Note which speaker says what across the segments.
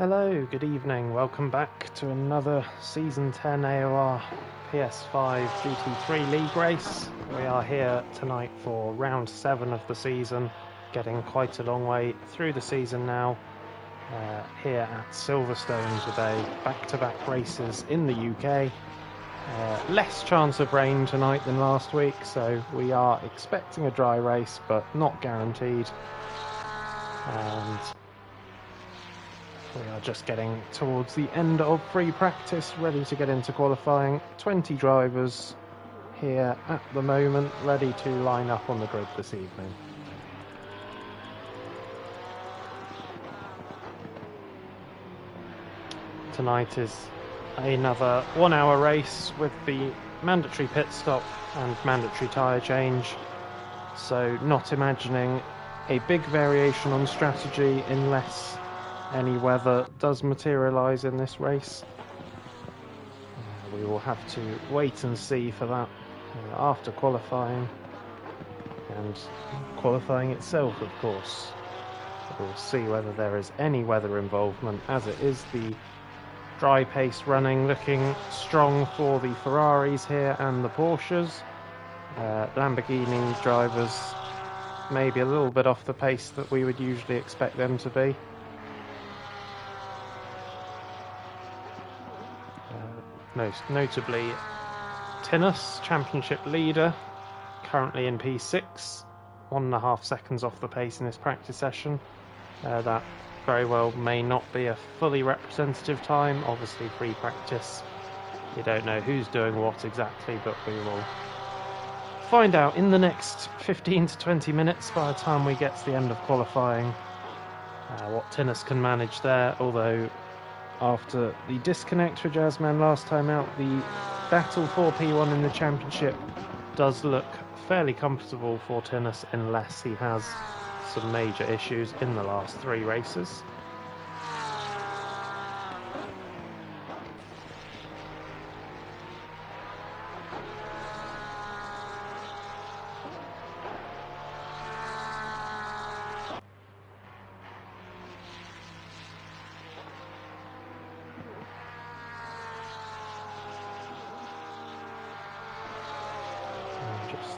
Speaker 1: Hello, good evening, welcome back to another Season 10 AOR PS5 GT3 League race. We are here tonight for round 7 of the season, getting quite a long way through the season now, here at Silverstone today, back-to-back races in the UK. Less chance of rain tonight than last week, so we are expecting a dry race, but not guaranteed. And we are just getting towards the end of free practice, ready to get into qualifying. 20 drivers here at the moment, ready to line up on the grid this evening. Tonight is another 1 hour race with the mandatory pit stop and mandatory tyre change. So not imagining a big variation on strategy unless any weather does materialise in this race. We will have to wait and see for that after qualifying, and qualifying itself, of course. We'll see whether there is any weather involvement, as it is the dry pace running looking strong for the Ferraris here and the Porsches. Lamborghini drivers maybe a little bit off the pace that we would usually expect them to be. Most notably Tinus, championship leader, currently in P6, 1.5 seconds off the pace in this practice session. That very well may not be a fully representative time. Obviously free practice, you don't know who's doing what exactly, but we will find out in the next 15 to 20 minutes by the time we get to the end of qualifying what Tinus can manage there, although after the disconnect for Jazzman last time out, the battle for P1 in the championship does look fairly comfortable for Tinus, unless he has some major issues in the last 3 races.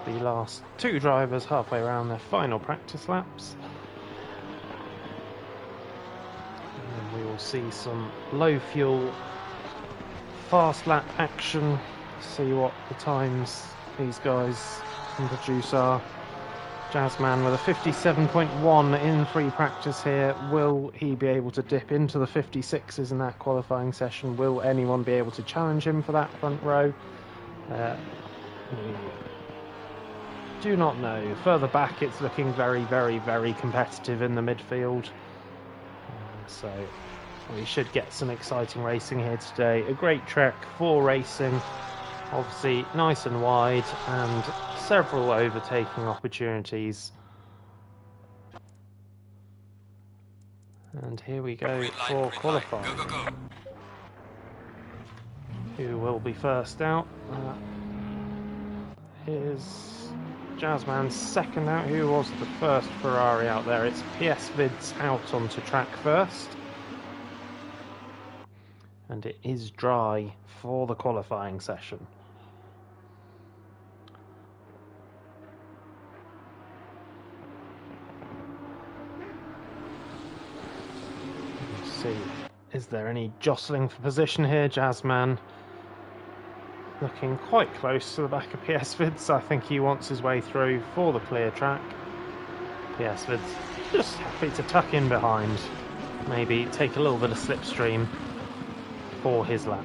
Speaker 1: The last 2 drivers halfway around their final practice laps, and then we will see some low fuel fast lap action, see what the times these guys can produce are. Jazzman with a 57.1 in free practice here. Will he be able to dip into the 56s in that qualifying session? Will anyone be able to challenge him for that front row? Do not know. Further back it's looking very, very, very competitive in the midfield, so we should get some exciting racing here today. A great track for racing, obviously nice and wide, and several overtaking opportunities. And here we go for qualifying. Who will be first out? Here's Jazzman's second out. Who was the first Ferrari out there? It's PS5's out onto track first. And it is dry for the qualifying session. Let's see, is there any jostling for position here? Jazzman looking quite close to the back of PS5's. I think he wants his way through for the clear track. PS5's just happy to tuck in behind, maybe take a little bit of slipstream for his lap.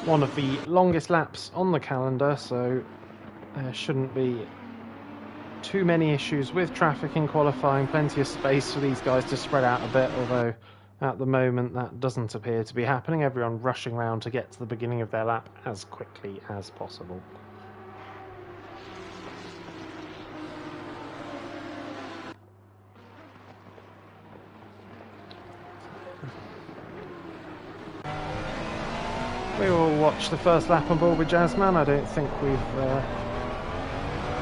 Speaker 1: One of the longest laps on the calendar, so there shouldn't be too many issues with traffic in qualifying. Plenty of space for these guys to spread out a bit, although at the moment that doesn't appear to be happening. Everyone rushing around to get to the beginning of their lap as quickly as possible. We will watch the first lap on board with Jazzman. I don't think we've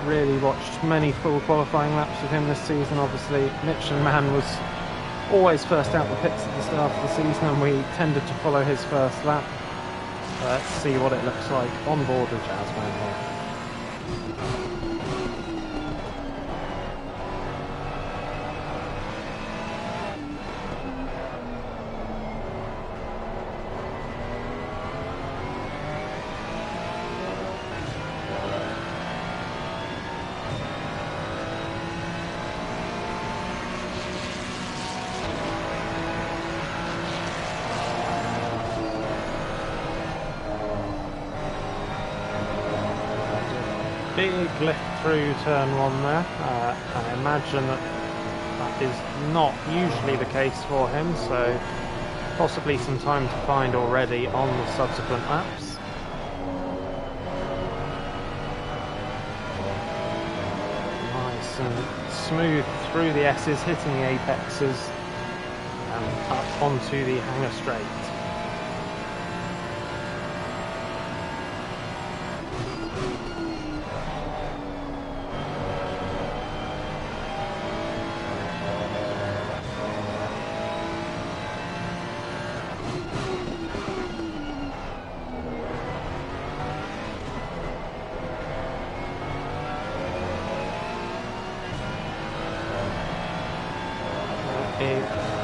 Speaker 1: really watched many full qualifying laps with him this season. Obviously, Michelin Man was always first out the pits at the start of the season, and we tended to follow his first lap. Let's see what it looks like on board with Jazzman here. Big lift through turn 1 there. I imagine that is not usually the case for him, so possibly some time to find already on the subsequent laps. Nice and smooth through the S's, hitting the apexes and up onto the hanger straight.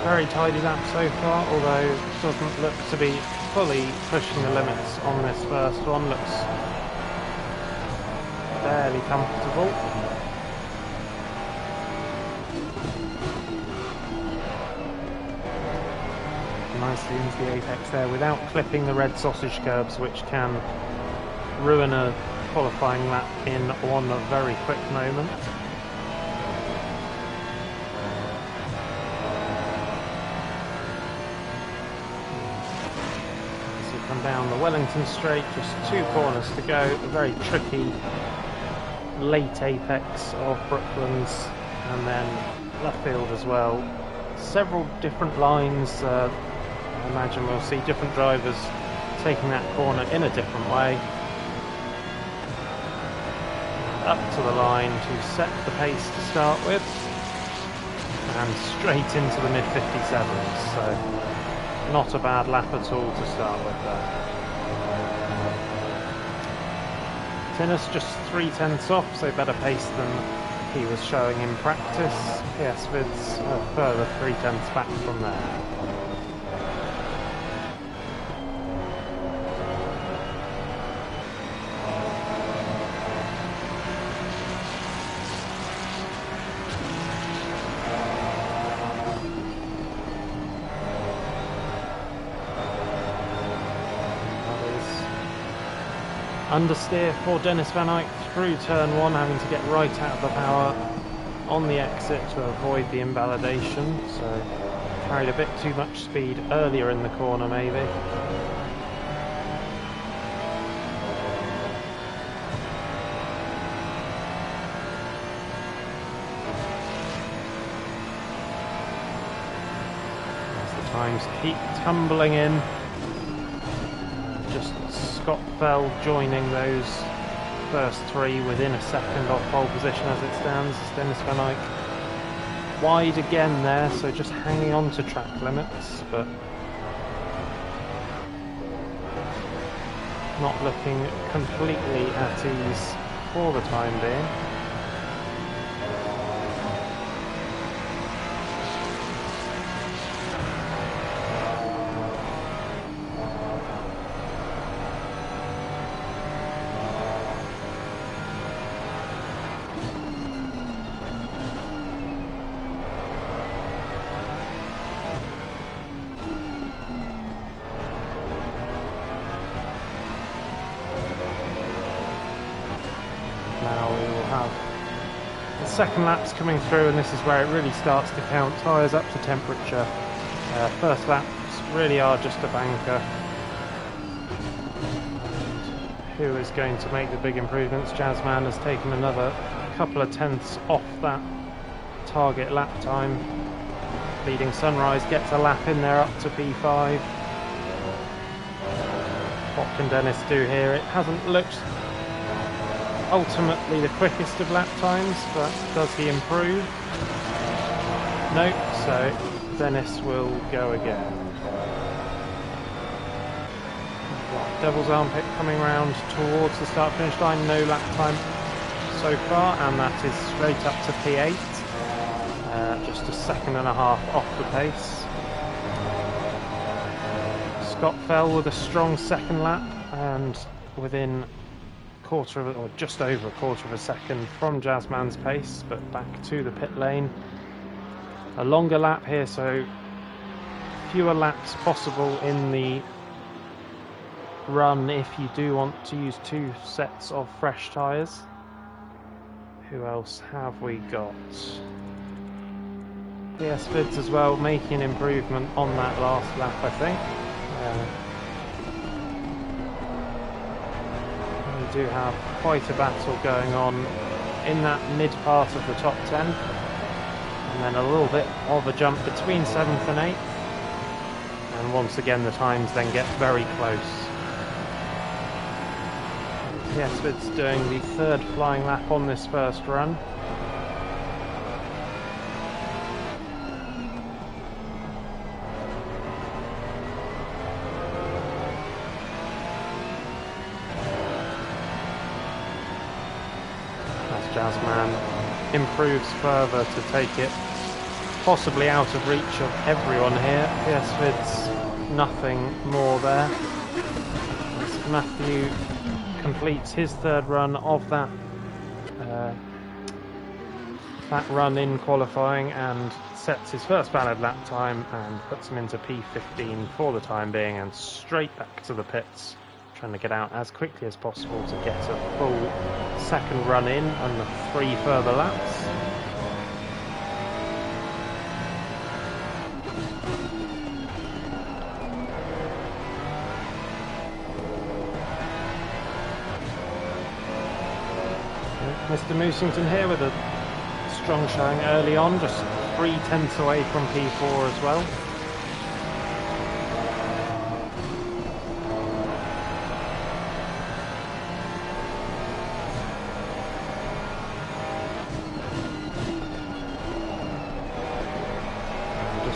Speaker 1: Very tidy lap so far, although doesn't look to be fully pushing the limits on this first one. Looks fairly comfortable. Nicely into the apex there without clipping the red sausage curbs, which can ruin a qualifying lap in one very quick moment. Down the Wellington straight, just 2 corners to go. A very tricky late apex of Brooklands, and then Luffield as well. Several different lines. I imagine we'll see different drivers taking that corner in a different way. Up to the line to set the pace to start with, and straight into the mid-57s. So not a bad lap at all to start with there. Tinnis just 3/10 off, so better pace than he was showing in practice. PS Vids a further 3/10 back from there. Understeer for Dennis Van Eyck through turn 1, having to get right out of the power on the exit to avoid the invalidation, so carried a bit too much speed earlier in the corner maybe. As the times keep tumbling in, just Scott Fell joining those first 3 within a second off pole position as it stands. Dennis Van Eyck wide again there, so just hanging on to track limits, but not looking completely at ease for the time being. Now we will have the second laps coming through, and this is where it really starts to count. Tyres up to temperature. First laps really are just a banker. And who is going to make the big improvements? Jazzman has taken another couple of tenths off that target lap time. Leading Sunrise gets a lap in there up to P5. What can Dennis do here? It hasn't looked ultimately the quickest of lap times, but does he improve? No, so Dennis will go again. Devil's Armpit coming round towards the start-finish line, no lap time so far, and that is straight up to P8, just a second and a half off the pace. Scott fell with a strong second lap and within quarter of, or just over a quarter of a second from Jazzman's pace, but back to the pit lane. A longer lap here, so fewer laps possible in the run if you do want to use 2 sets of fresh tyres. Who else have we got? PS Vids as well, making an improvement on that last lap, I think. We do have quite a battle going on in that mid part of the top 10, and then a little bit of a jump between 7th and 8th, and once again the times then get very close. PS Vids doing the 3rd flying lap on this first run. Jazzman improves further to take it possibly out of reach of everyone here. PS Vids nothing more there. As Matthew completes his 3rd run of that run in qualifying and sets his first valid lap time and puts him into P15 for the time being, and straight back to the pits, trying to get out as quickly as possible to get a full 2nd run in and the 3 further laps. Mr. Moosington here with a strong showing early on, just 3/10 away from P4 as well.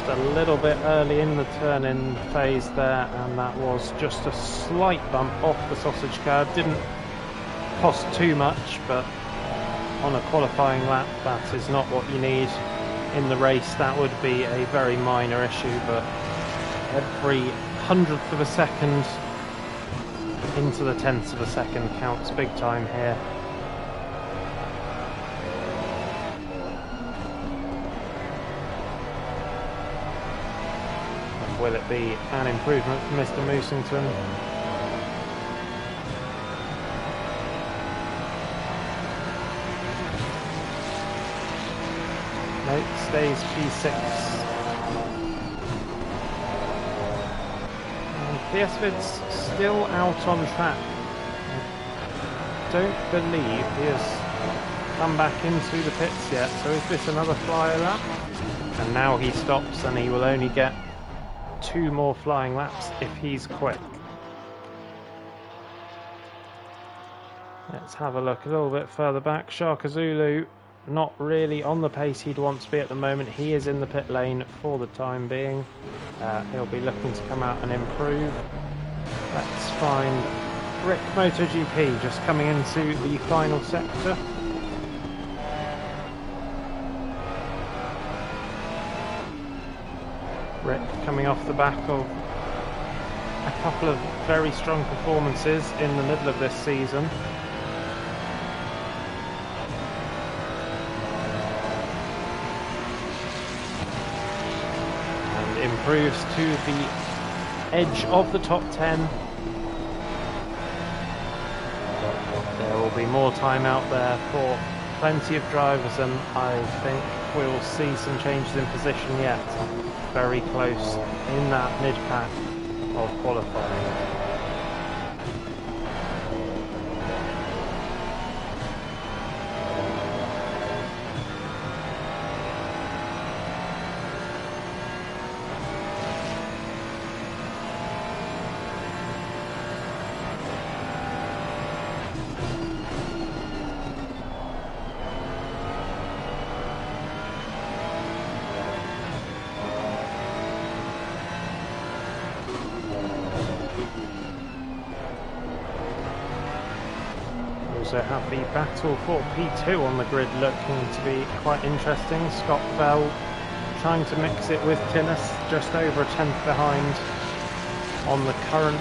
Speaker 1: A little bit early in the turn-in phase there, and that was just a slight bump off the sausage curb. Didn't cost too much, but on a qualifying lap that is not what you need. In the race that would be a very minor issue, but every 100th of a second into the 10th of a second counts big time here. Will it be an improvement for Mr. Moosington? No, stays P6. And PS Vids still out on track. I don't believe he has come back into the pits yet, so is this another flyer lap? And now he stops and he will only get 2 more flying laps if he's quick. Let's have a look a little bit further back. Shaka Zulu not really on the pace he'd want to be at the moment. He is in the pit lane for the time being. He'll be looking to come out and improve. Let's find Rick MotoGP just coming into the final sector. Rick coming off the back of a couple of very strong performances in the middle of this season. And improves to the edge of the top 10. There will be more time out there for plenty of drivers, and I think we'll see some changes in position yet. Very close in that mid-pack of qualifying. also have the battle for P2 on the grid looking to be quite interesting. Scott Bell trying to mix it with Tinnis, just over a tenth behind on the current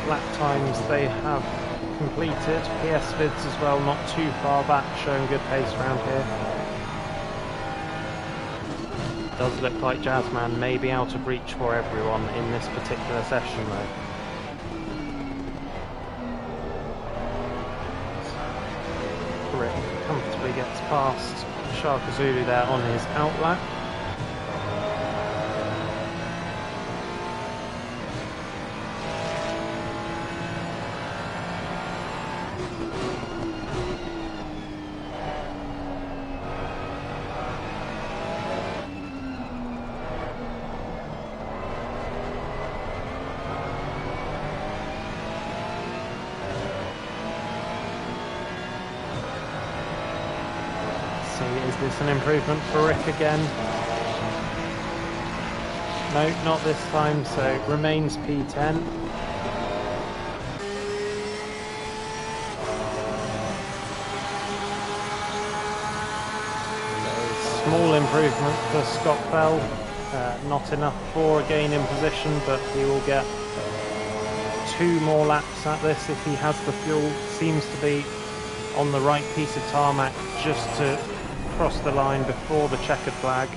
Speaker 1: lap times they have completed. PS Vids as well, not too far back, showing good pace around here. Does look like Jazzman may be out of reach for everyone in this particular session though. Rick comfortably gets past Shaka Zulu there on his outlap. Is this an improvement for Rick again? No, not this time, so remains P10. Small improvement for Scott Bell, not enough for a gain in position, but he will get 2 more laps at this if he has the fuel. Seems to be on the right piece of tarmac just to cross the line before the checkered flag.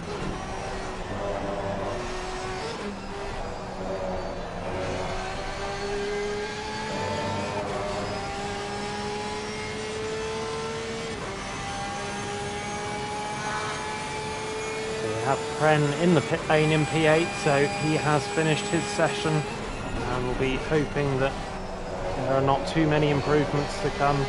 Speaker 1: So we have Pren in the pit lane in P8, so he has finished his session and we'll be hoping that there are not too many improvements to come.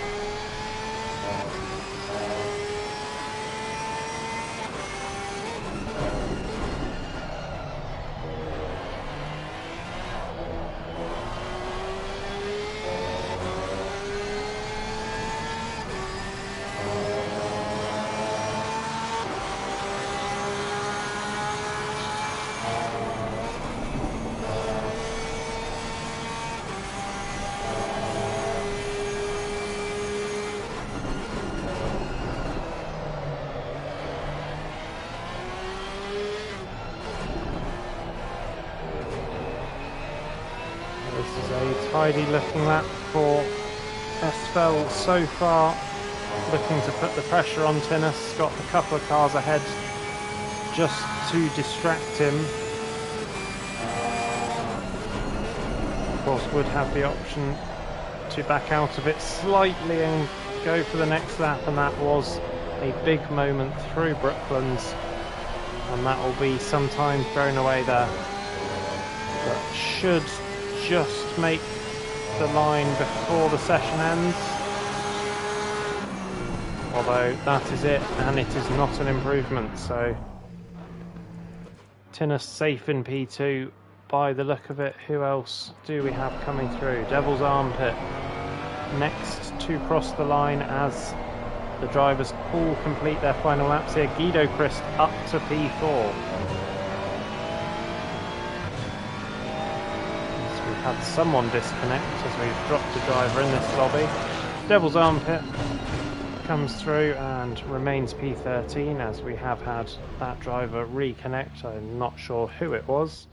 Speaker 1: This is a tidy looking lap for Esfel so far, looking to put the pressure on Tinnis. Got a couple of cars ahead just to distract him. Of course would have the option to back out of it slightly and go for the next lap, and that was a big moment through Brooklands, and that will be some time thrown away there. But should just make the line before the session ends, although that is it, and it is not an improvement. So Tinnis safe in P2 by the look of it. Who else do we have coming through? Devil's Armpit next to cross the line as the drivers all complete their final laps here. Guido Christ up to P4. Had someone disconnect as we've dropped a driver in this lobby. Devil's Armpit comes through and remains P13 as we have had that driver reconnect. I'm not sure who it was.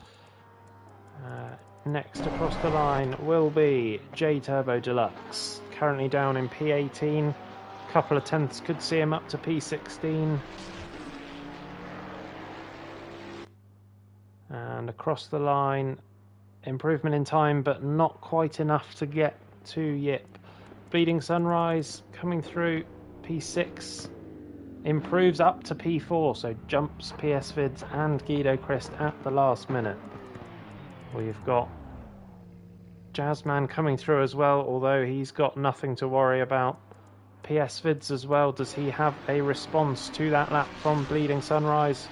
Speaker 1: Next across the line will be J Turbo Deluxe, currently down in P18. Couple of tenths could see him up to P16. And across the line, improvement in time, but not quite enough to get to Yip. Bleeding Sunrise coming through P6, improves up to P4, so jumps PS Vids and Guido Christ at the last minute. We've got Jazzman coming through as well, although he's got nothing to worry about. PS Vids as well, does he have a response to that lap from Bleeding Sunrise?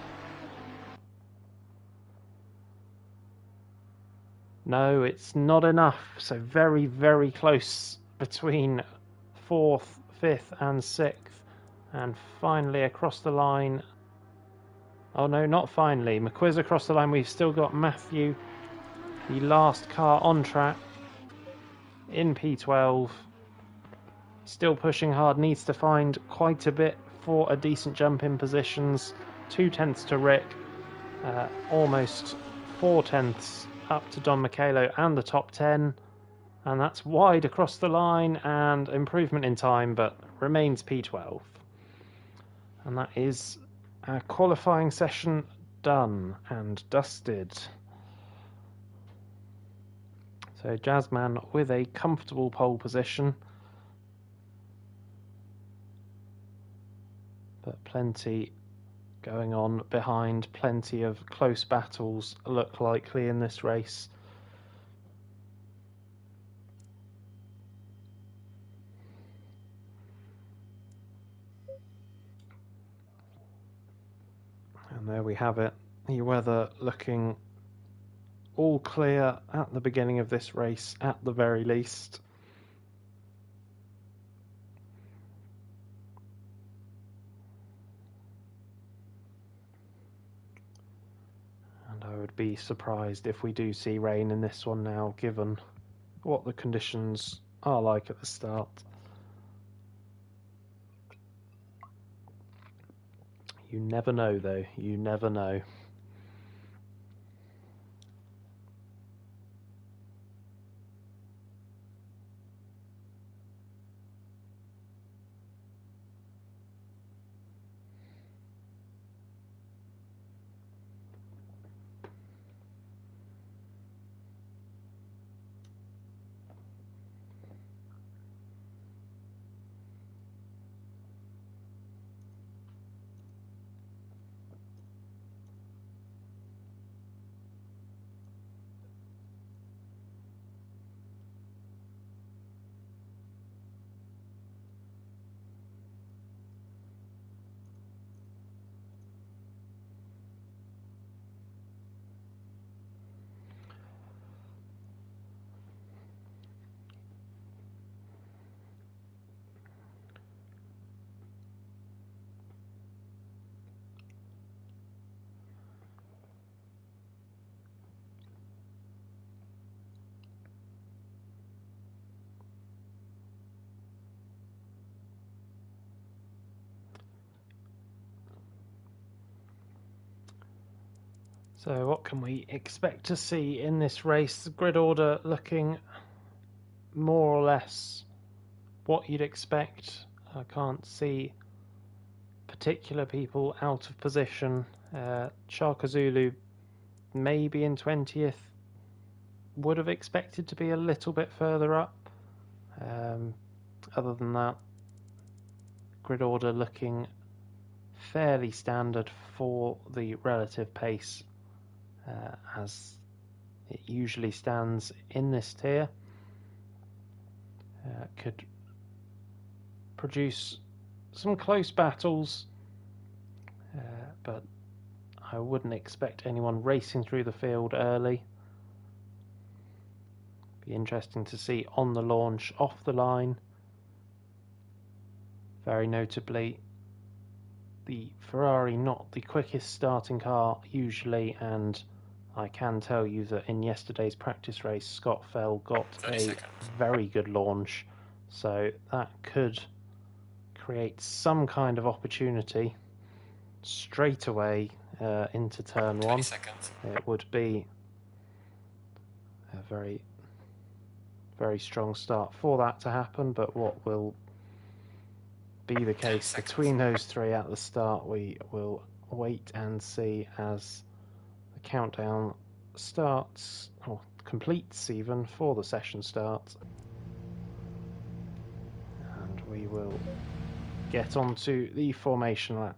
Speaker 1: No, it's not enough. So very, very close between 4th, 5th and 6th. And finally across the line. Oh no, not finally. McQuiz across the line. We've still got Matthew, the last car on track, in P12. still pushing hard, needs to find quite a bit for a decent jump in positions. 2/10 to Rick, almost 4/10 up to Don Michelo and the top 10, and that's wide across the line and improvement in time, but remains P12. And that is our qualifying session done and dusted. So Jazzman with a comfortable pole position, but plenty going on behind, plenty of close battles look likely in this race. And there we have it, the weather looking all clear at the beginning of this race at the very least. And I would be surprised if we do see rain in this one now, given what the conditions are like at the start. You never know though, you never know. So what can we expect to see in this race? The grid order looking more or less what you'd expect. I can't see particular people out of position. Shaka Zulu maybe in 20th. Would have expected to be a little bit further up. Other than that, grid order looking fairly standard for the relative pace as it usually stands in this tier. Could produce some close battles, but I wouldn't expect anyone racing through the field early. Be interesting to see on the launch, off the line. Very notably, the Ferrari not the quickest starting car usually, and I can tell you that in yesterday's practice race, Scott Fell got a very good launch, so that could create some kind of opportunity straight away into turn 1. It would be a very, very strong start for that to happen, but what will be the case between those three at the start, we will wait and see as the countdown starts, or completes even, for the session start. And we will get onto the formation lap.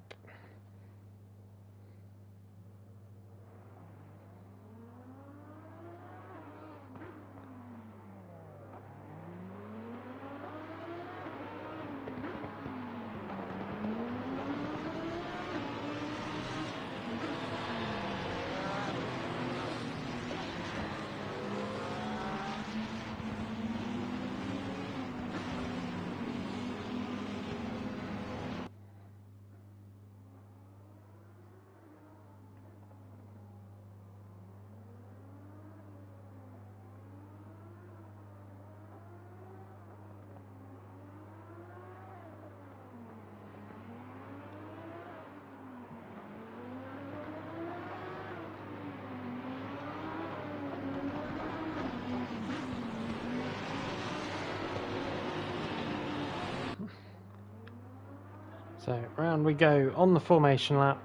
Speaker 1: So round we go on the formation lap,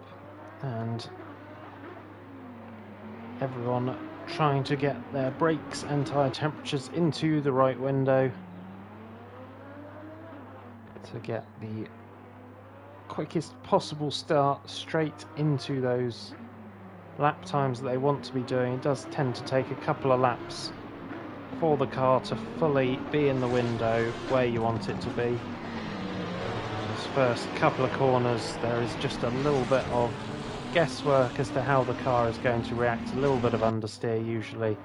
Speaker 1: and everyone trying to get their brakes and tyre temperatures into the right window to get the quickest possible start straight into those lap times that they want to be doing. It does tend to take a couple of laps for the car to fully be in the window where you want it to be. Those first couple of corners, there is just a little bit of guesswork as to how the car is going to react, a little bit of understeer usually,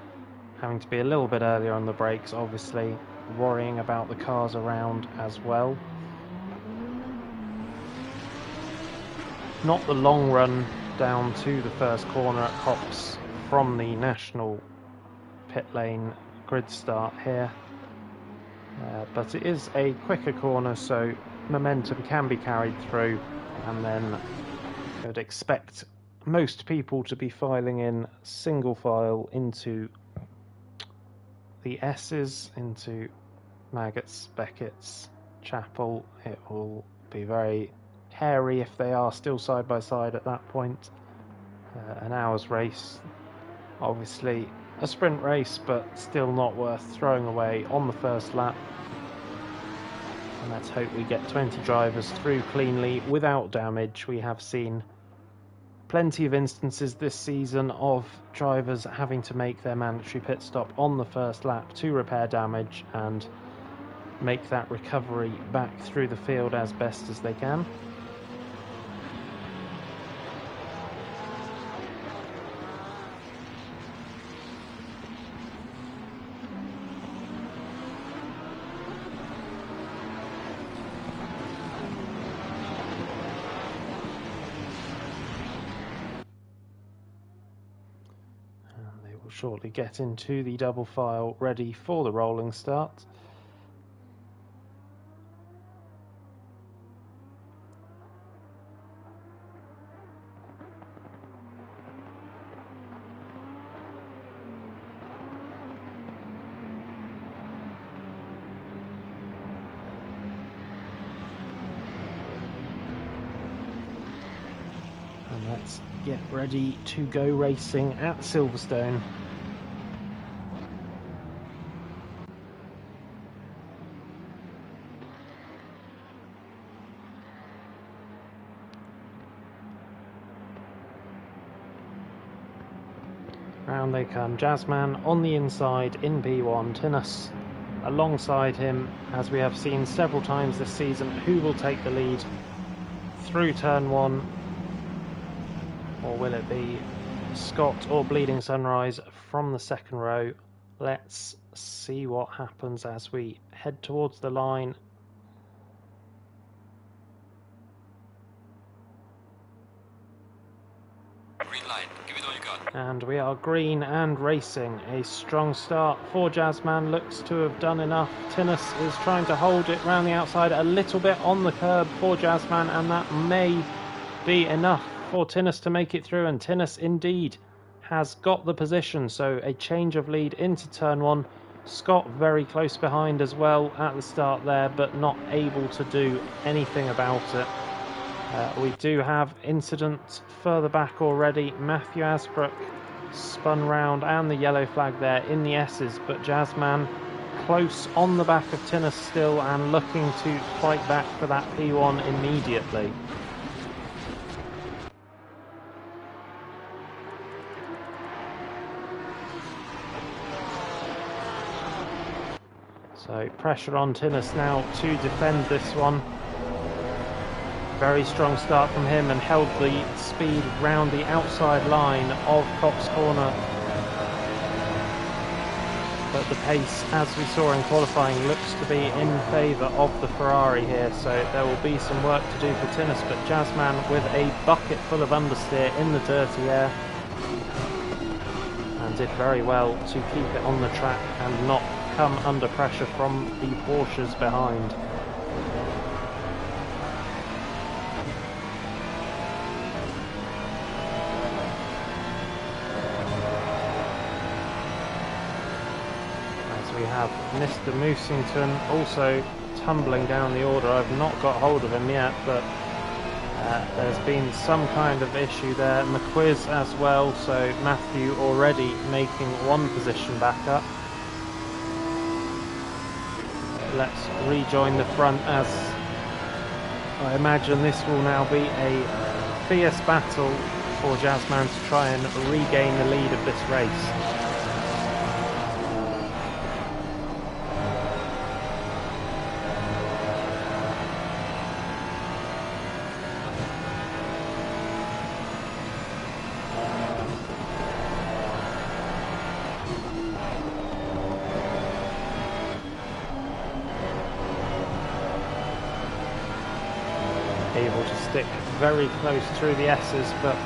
Speaker 1: having to be a little bit earlier on the brakes, obviously worrying about the cars around as well. Not the long run down to the first corner at Copse from the national pit lane grid start here, but it is a quicker corner, so momentum can be carried through, and then I would expect most people to be filing in single file into the S's, into Maggots, Beckett's, Chapel. It will be very hairy if they are still side by side at that point. An hour's race, obviously a sprint race, but still not worth throwing away on the first lap. And let's hope we get 20 drivers through cleanly without damage. We have seen plenty of instances this season of drivers having to make their mandatory pit stop on the first lap to repair damage and make that recovery back through the field as best as they can. Shortly get into the double file ready for the rolling start. And let's get ready to go racing at Silverstone. Round they come. Jazzman on the inside in P1. Tinus alongside him, as we have seen several times this season. Who will take the lead through turn one? Or will it be Scott or Bleeding Sunrise from the second row? Let's see what happens as we head towards the line. And we are green and racing. A strong start for Jazzman, looks to have done enough. Tinus is trying to hold it round the outside a little bit on the curb for Jazzman, and that may be enough for Tinus to make it through, and Tinus indeed has got the position, so a change of lead into turn one. Scott very close behind as well at the start there, but not able to do anything about it. We do have incident further back already. Matthew Asbrook spun round and the yellow flag there in the S's, but Jazzman close on the back of Tinus still and looking to fight back for that P1 immediately. So pressure on Tinus now to defend this one. Very strong start from him, and held the speed round the outside line of Copse Corner. But the pace, as we saw in qualifying, looks to be in favour of the Ferrari here, so there will be some work to do for Tinus, but Jazzman with a bucket full of understeer in the dirty air, and did very well to keep it on the track and not come under pressure from the Porsches behind. We have Mr. Moosington also tumbling down the order. I've not got hold of him yet, but There's been some kind of issue there. McQuiz as well, so Matthew already making one position back up. Let's rejoin the front, as I imagine this will now be a fierce battle for Jazzman to try and regain the lead of this race. Able to stick very close through the S's, but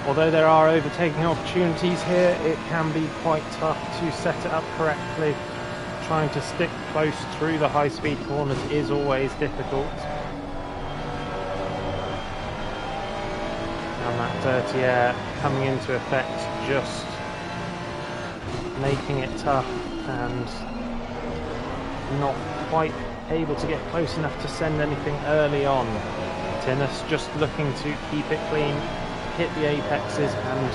Speaker 1: although there are overtaking opportunities here, it can be quite tough to set it up correctly. Trying to stick close through the high-speed corners is always difficult. And that dirty air coming into effect, just making it tough and not quite able to get close enough to send anything early on. Tinnis just looking to keep it clean, hit the apexes, and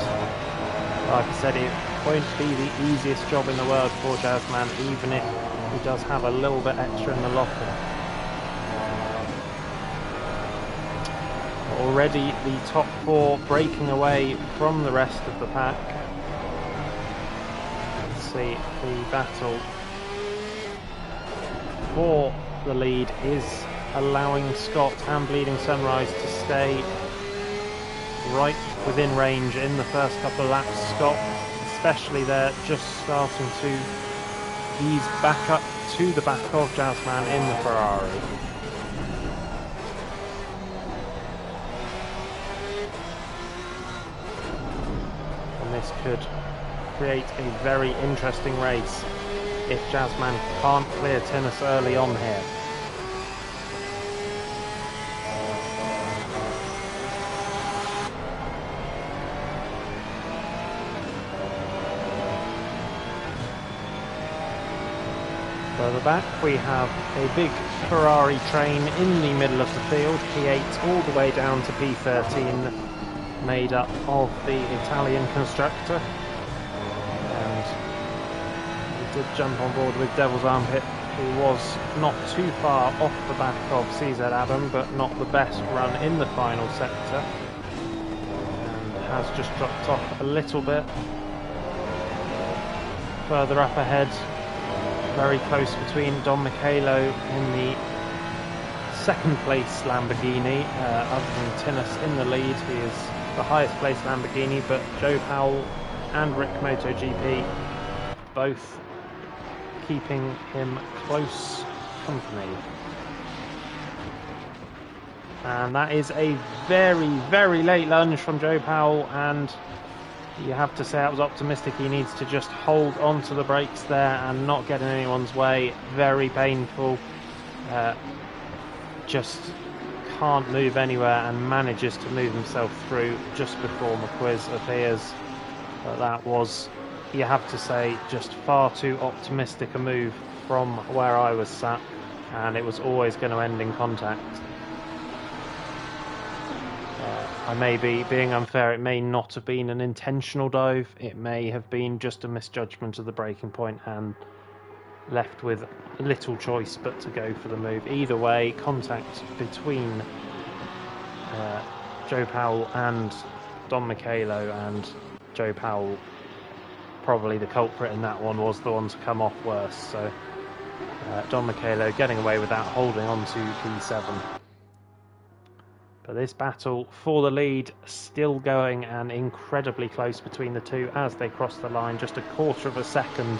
Speaker 1: like I said, it won't be the easiest job in the world for Jazzman, even if he does have a little bit extra in the locker. Already the top four breaking away from the rest of the pack. Let's see, the battle for the lead is allowing Scott and Bleeding Sunrise to stay right within range in the first couple of laps. Scott especially there, just starting to ease back up to the back of Jazzman in the Ferrari. And this could create a very interesting race if Jazzman can't clear Tinnis early on here. Further back we have a big Ferrari train in the middle of the field, P8 all the way down to P13, made up of the Italian constructor. And he did jump on board with Devil's Armpit, who was not too far off the back of CZ Adam, but not the best run in the final sector, and has just dropped off a little bit. Further up ahead, very close between Don Michelo in the second place Lamborghini, other than Tinnis in the lead. He is the highest placed Lamborghini, but Joe Powell and Rick MotoGP both keeping him close company. And that is a very, very late lunge from Joe Powell, and you have to say that was optimistic. He needs to just hold on to the brakes there and not get in anyone's way. Very painful. Just can't move anywhere and manages to move himself through just before McQuiz appears. But that was, you have to say, just far too optimistic a move from where I was sat, and it was always going to end in contact. I may be being unfair. It may not have been an intentional dive. It may have been just a misjudgment of the braking point and left with little choice but to go for the move. Either way, contact between Joe Powell and Don Michelo, and Joe Powell, probably the culprit in that one, was the one to come off worse. So Don Michelo getting away with that, holding on to P7. But this battle for the lead still going, and incredibly close between the two as they cross the line, just a quarter of a second.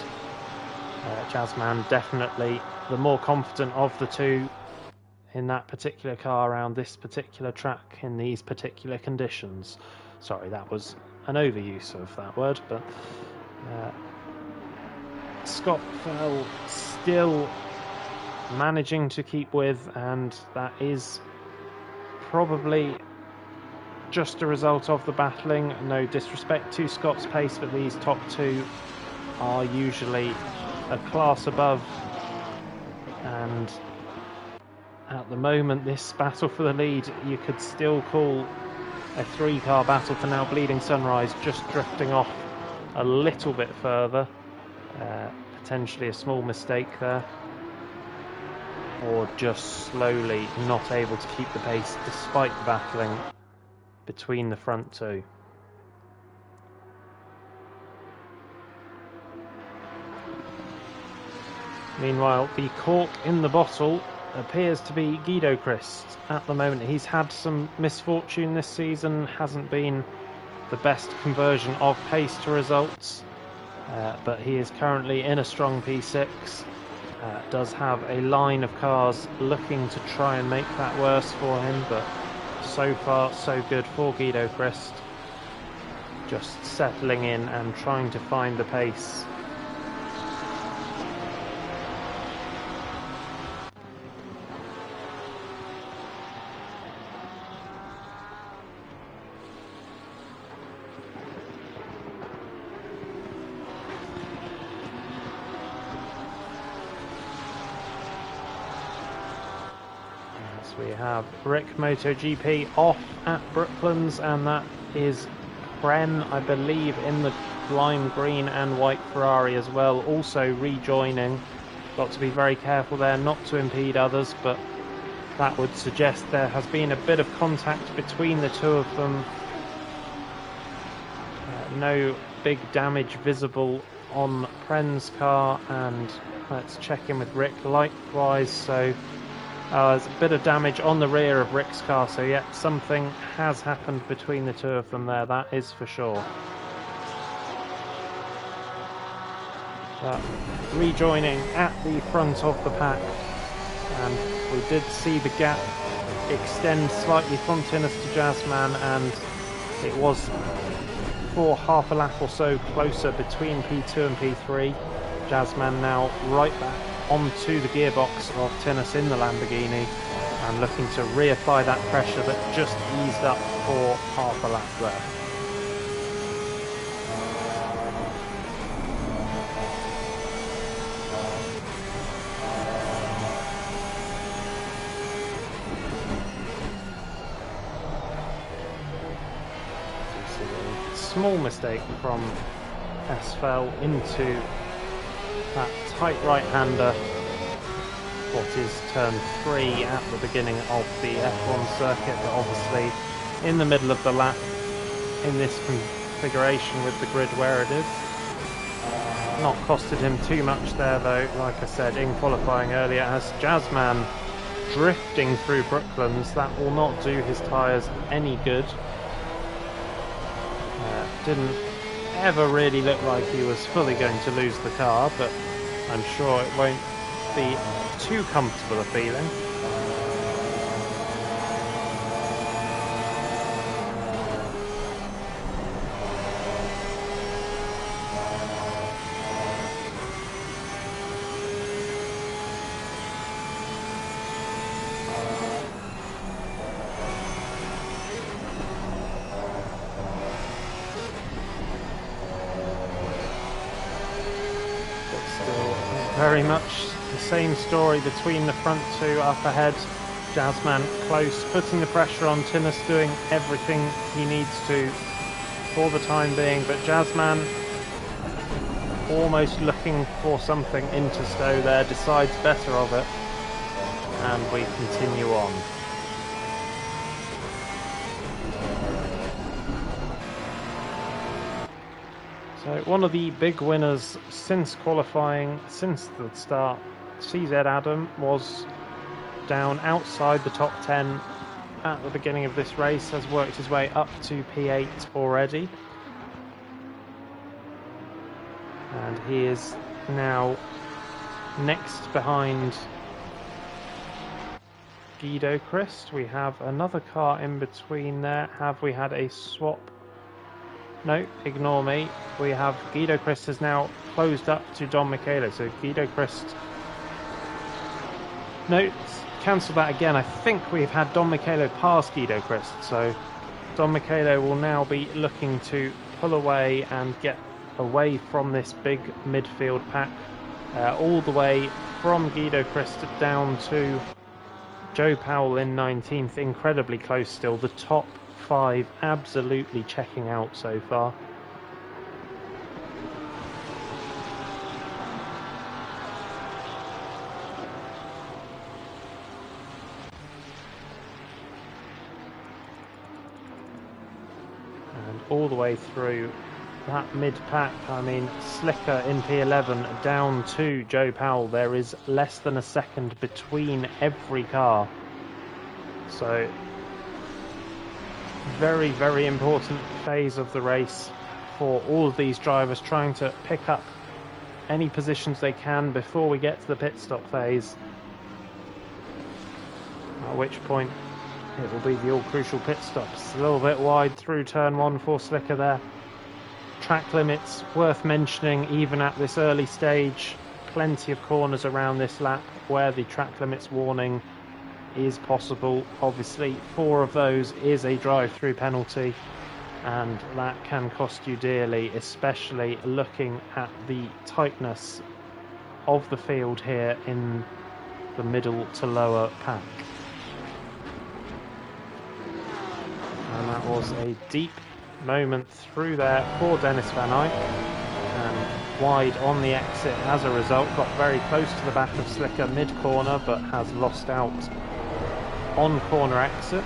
Speaker 1: Jazzman definitely the more confident of the two in that particular car around this particular track in these particular conditions. Sorry, that was an overuse of that word, but Scott Fell still managing to keep with, and that is probably just a result of the battling. No disrespect to Scott's pace, but these top two are usually a class above, and At the moment, this battle for the lead, you could still call a 3-car battle for now. Bleeding Sunrise just drifting off a little bit further. Potentially a small mistake there. Or just slowly not able to keep the pace despite the battling between the front two. Meanwhile, the cork in the bottle appears to be Guido Christ at the moment. He's had some misfortune this season, hasn't been the best conversion of pace to results, but he is currently in a strong P6. Does have a line of cars looking to try and make that worse for him, but so far so good for Guido Christ. Just settling in and trying to find the pace. We have Rick MotoGP off at Brooklands, and that is Prem, I believe, in the lime green and white Ferrari as well, also rejoining. Got to be very careful there not to impede others, but that would suggest there has been a bit of contact between the two of them. No big damage visible on Prem's car, and let's check in with Rick likewise. So there's a bit of damage on the rear of Rick's car, so yeah, something has happened between the two of them there, that is for sure. But rejoining at the front of the pack, and we did see the gap extend slightly from Tinnis to Jazzman, and it was for half a lap or so closer between P2 and P3. Jazzman now right back onto the gearbox of Tinnis in the Lamborghini and looking to reapply that pressure that just eased up for half a lap there. Small mistake from Asfel into that tight right-hander, what is turn 3 at the beginning of the F1 circuit, but obviously in the middle of the lap in this configuration with the grid where it is. Not costed him too much there though, like I said in qualifying earlier, as Jazzman drifting through Brooklands. That will not do his tyres any good. Didn't ever really look like he was fully going to lose the car, but I'm sure it won't be too comfortable a feeling. Very much the same story between the front two up ahead. Jazzman close, putting the pressure on. Tinnis doing everything he needs to for the time being, but Jazzman almost looking for something into Stowe there, decides better of it, and we continue on. So one of the big winners since qualifying, since the start, CZ Adam was down outside the top 10 at the beginning of this race, has worked his way up to P8 already. And he is now next behind Guido Christ. We have another car in between there. Have we had a swap? No, ignore me. We have Guido Christ has now closed up to Don Michele. So Guido Christ... No, cancel that again. I think we've had Don Michele pass Guido Christ. So Don Michele will now be looking to pull away and get away from this big midfield pack. All the way from Guido Christ down to Joe Powell in 19th, incredibly close still. The top 5 absolutely checking out so far. And all the way through that mid-pack, I mean, Slicker in P11 down to Joe Powell. There is less than a second between every car. So, very, very important phase of the race for all of these drivers, trying to pick up any positions they can before we get to the pit stop phase. At which point, it will be the all-crucial pit stops. A little bit wide through turn 1 for Slicker there. Track limits worth mentioning even at this early stage. Plenty of corners around this lap where the track limits warning is possible. Obviously 4 of those is a drive-through penalty, and that can cost you dearly, especially looking at the tightness of the field here in the middle to lower pack. And that was a deep moment through there for Dennis Van Eyck, and wide on the exit as a result. Got very close to the back of Slicker mid-corner, but has lost out on corner exit.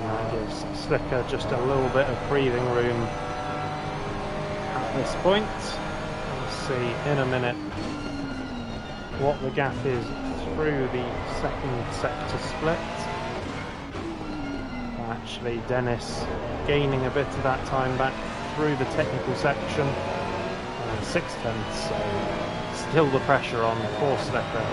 Speaker 1: That gives Slicker just a little bit of breathing room at this point. We'll see in a minute what the gap is through the second sector split. Actually, Dennis gaining a bit of that time back through the technical section. 6/10, so still the pressure on for Slicker.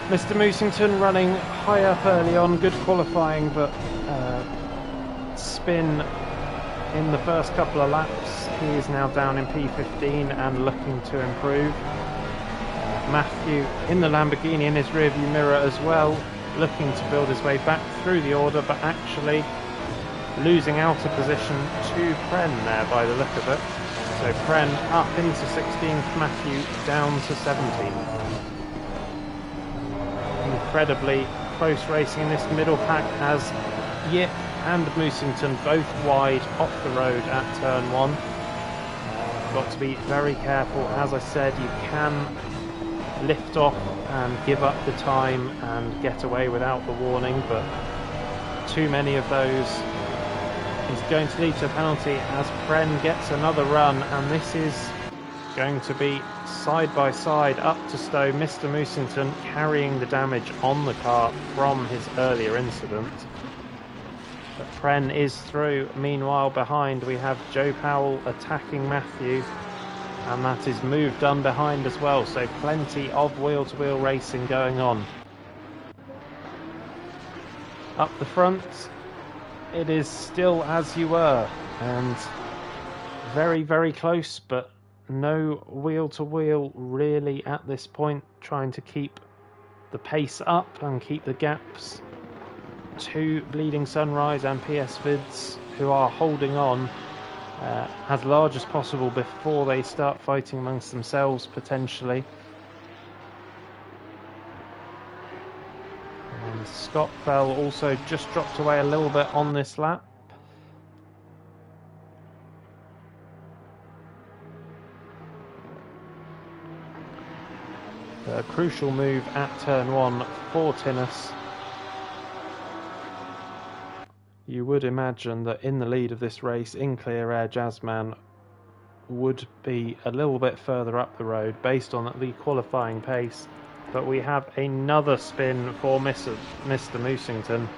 Speaker 1: Mr. Moosington running high up early on, good qualifying, but spin in the first couple of laps. He is now down in P15 and looking to improve. Matthew in the Lamborghini in his rearview mirror as well, looking to build his way back through the order, but actually losing out a position to Pren there by the look of it. So Pren up into 16th, Matthew down to 17th. Incredibly close racing in this middle pack as Yip and Moosington both wide off the road at turn 1. Got to be very careful. As I said, you can lift off and give up the time and get away without the warning, but too many of those is going to lead to a penalty as Pren gets another run, and this is going to be side by side up to Stowe. Mr. Moosington carrying the damage on the car from his earlier incident. But Pren is through. Meanwhile, behind we have Joe Powell attacking Matthew, and that is move done behind as well, so plenty of wheel-to-wheel racing going on. Up the front, it is still as you were, and very, very close, but no wheel-to-wheel really at this point, trying to keep the pace up and keep the gaps to Bleeding Sunrise and PS Vids, who are holding on as large as possible before they start fighting amongst themselves potentially. And Scott Fell also just dropped away a little bit on this lap. A crucial move at turn 1 for Tinnis. You would imagine that in the lead of this race, in clear air, Jazzman would be a little bit further up the road based on the qualifying pace. But we have another spin for Mr. Moosington,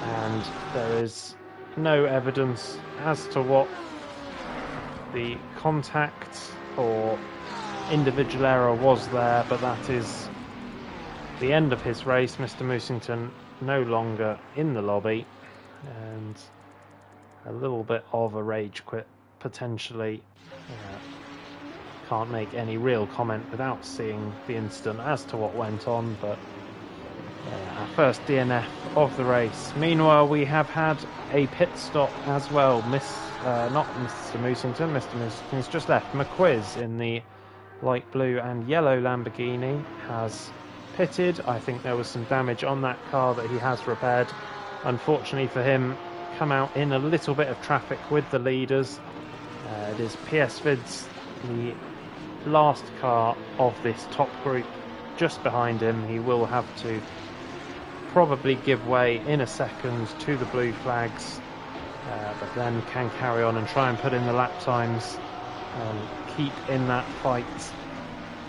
Speaker 1: and there is no evidence as to what the contact or individual error was there, but that is the end of his race. Mr. Moosington no longer in the lobby, and a little bit of a rage quit potentially can't make any real comment without seeing the incident as to what went on, but our first DNF of the race. Meanwhile, we have had a pit stop as well. Not Mr. Moosington. Mr. Moosington's just left. McQuiz in the light blue and yellow Lamborghini has pitted. I think there was some damage on that car that he has repaired. Unfortunately for him, come out in a little bit of traffic with the leaders. It is PS Vids, the last car of this top group, just behind him. He will have to probably give way in a second to the blue flags, but then can carry on and try and put in the lap times and keep in that fight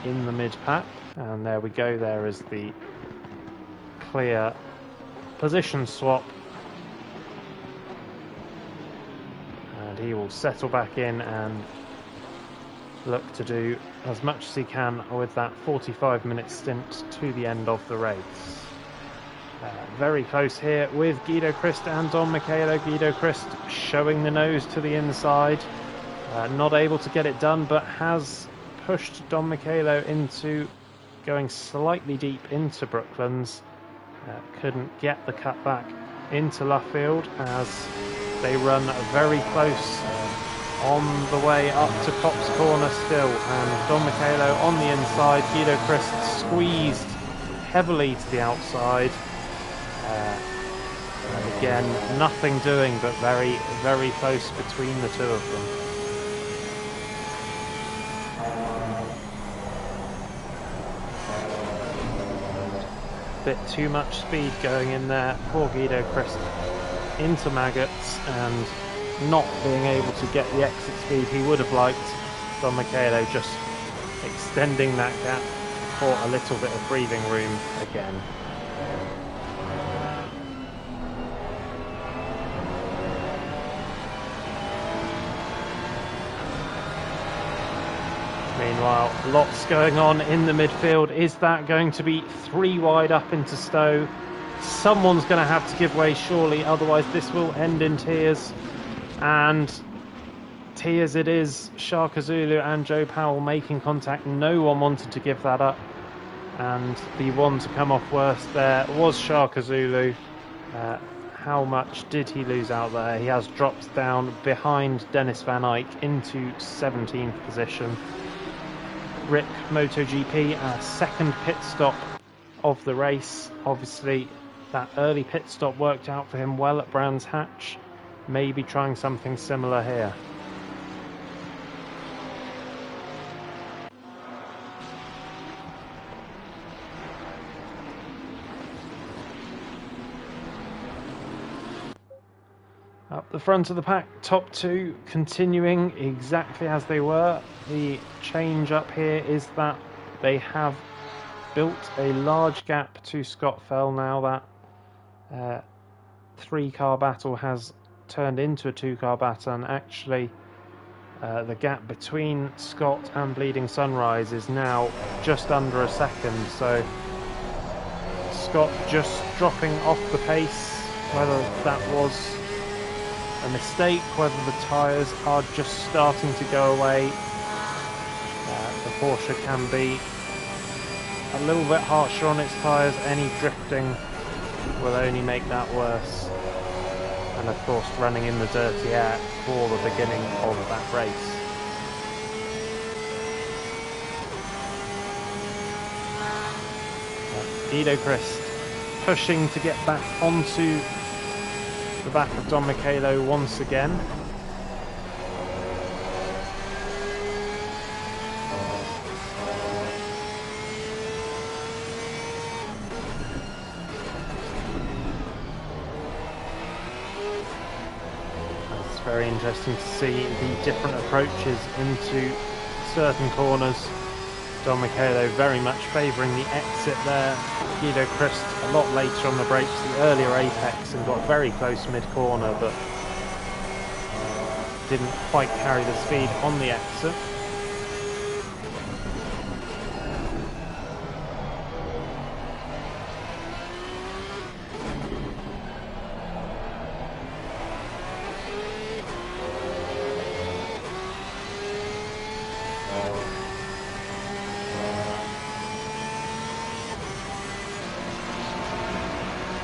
Speaker 1: in the mid-pack. And there we go, there is the clear position swap, and he will settle back in and look to do as much as he can with that 45-minute stint to the end of the race. Very close here with Guido Christ and Don Michelo. Guido Christ showing the nose to the inside, not able to get it done, but has pushed Don Michelo into going slightly deep into Brooklands. Couldn't get the cut back into Luffield as they run very close on the way up to Copse Corner still, and Don Michelo on the inside. Guido Christ squeezed heavily to the outside. And again, nothing doing, but very, very close between the two of them. Bit too much speed going in there for Guido Christ into Maggots, and not being able to get the exit speed he would have liked. Don Michelo just extending that gap for a little bit of breathing room again. Meanwhile, lots going on in the midfield. Is that going to be 3 wide up into Stowe? Someone's going to have to give way, surely, otherwise this will end in tears. And tears it is. Shaka Zulu and Joe Powell making contact. No one wanted to give that up. And the one to come off worst there was Shaka Zulu. How much did he lose out there? He has dropped down behind Dennis Van Eyck into 17th position. Rick MotoGP, our second pit stop of the race. Obviously, that early pit stop worked out for him well at Brands Hatch. Maybe trying something similar here. Up the front of the pack, top two continuing exactly as they were. The change up here is that they have built a large gap to Scott Fell now. That 3-car battle has turned into a 2-car battle, and actually the gap between Scott and Bleeding Sunrise is now just under a second. So Scott just dropping off the pace, whether that was a mistake, whether the tyres are just starting to go away. The Porsche can be a little bit harsher on its tyres. Any drifting will only make that worse. And of course, running in the dirty air for the beginning of that race. Guido Christ pushing to get back onto the back of Don Michelo once again. It's very interesting to see the different approaches into certain corners. Don Michelo very much favouring the exit there. Guido Christ a lot later on the brakes, the earlier apex, and got very close mid-corner, but didn't quite carry the speed on the exit.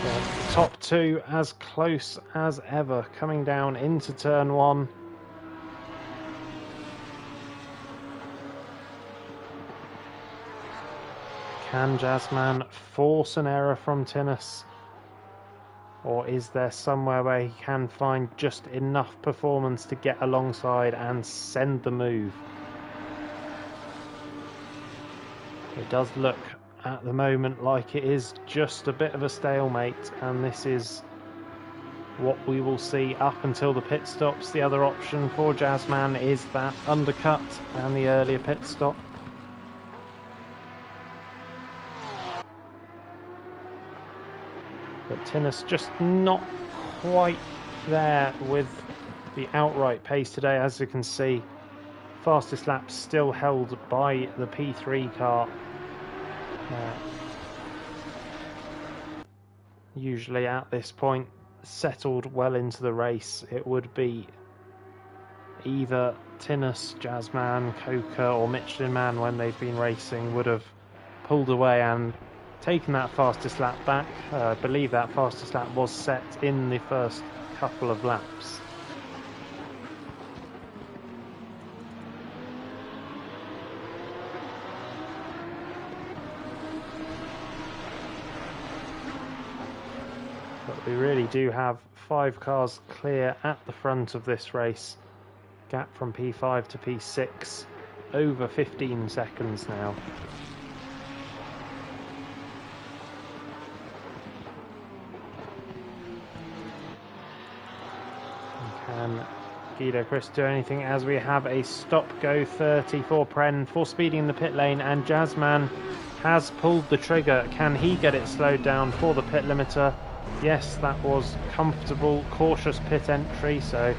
Speaker 1: The top two as close as ever, coming down into turn one. Can Jazzman force an error from Tinus? Or is there somewhere where he can find just enough performance to get alongside and send the move? It does look at the moment like it is just a bit of a stalemate, and this is what we will see up until the pit stops. The other option for Jazzman is that undercut and the earlier pit stop. But Tinus just not quite there with the outright pace today. As you can see, fastest lap still held by the P3 car. Usually at this point, settled well into the race, it would be either Tinus, Jazzman, Coker or Michelin Man when they've been racing would have pulled away and taken that fastest lap back. I believe that fastest lap was set in the first couple of laps. But we really do have 5 cars clear at the front of this race. Gap from P5 to P6 over 15 seconds now. Can Guido Chris do anything as we have a stop-go 30 for Pren for speeding in the pit lane, and Jazzman has pulled the trigger. Can he get it slowed down for the pit limiter? Yes, that was comfortable, cautious pit entry, so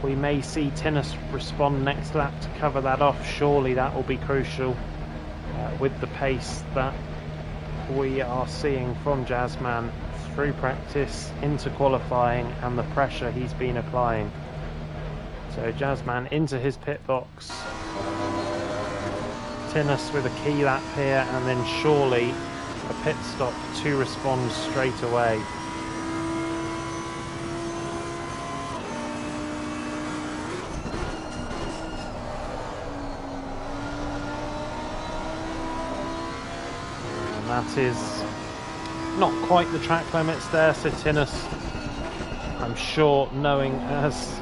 Speaker 1: we may see Tinus respond next lap to cover that off. Surely that will be crucial with the pace that we are seeing from Jazzman through practice into qualifying and the pressure he's been applying. So Jazzman into his pit box. Tinus with a key lap here, and then surely a pit stop to respond straight away. And that is not quite the track limits there, so Tinus, I'm sure, knowing as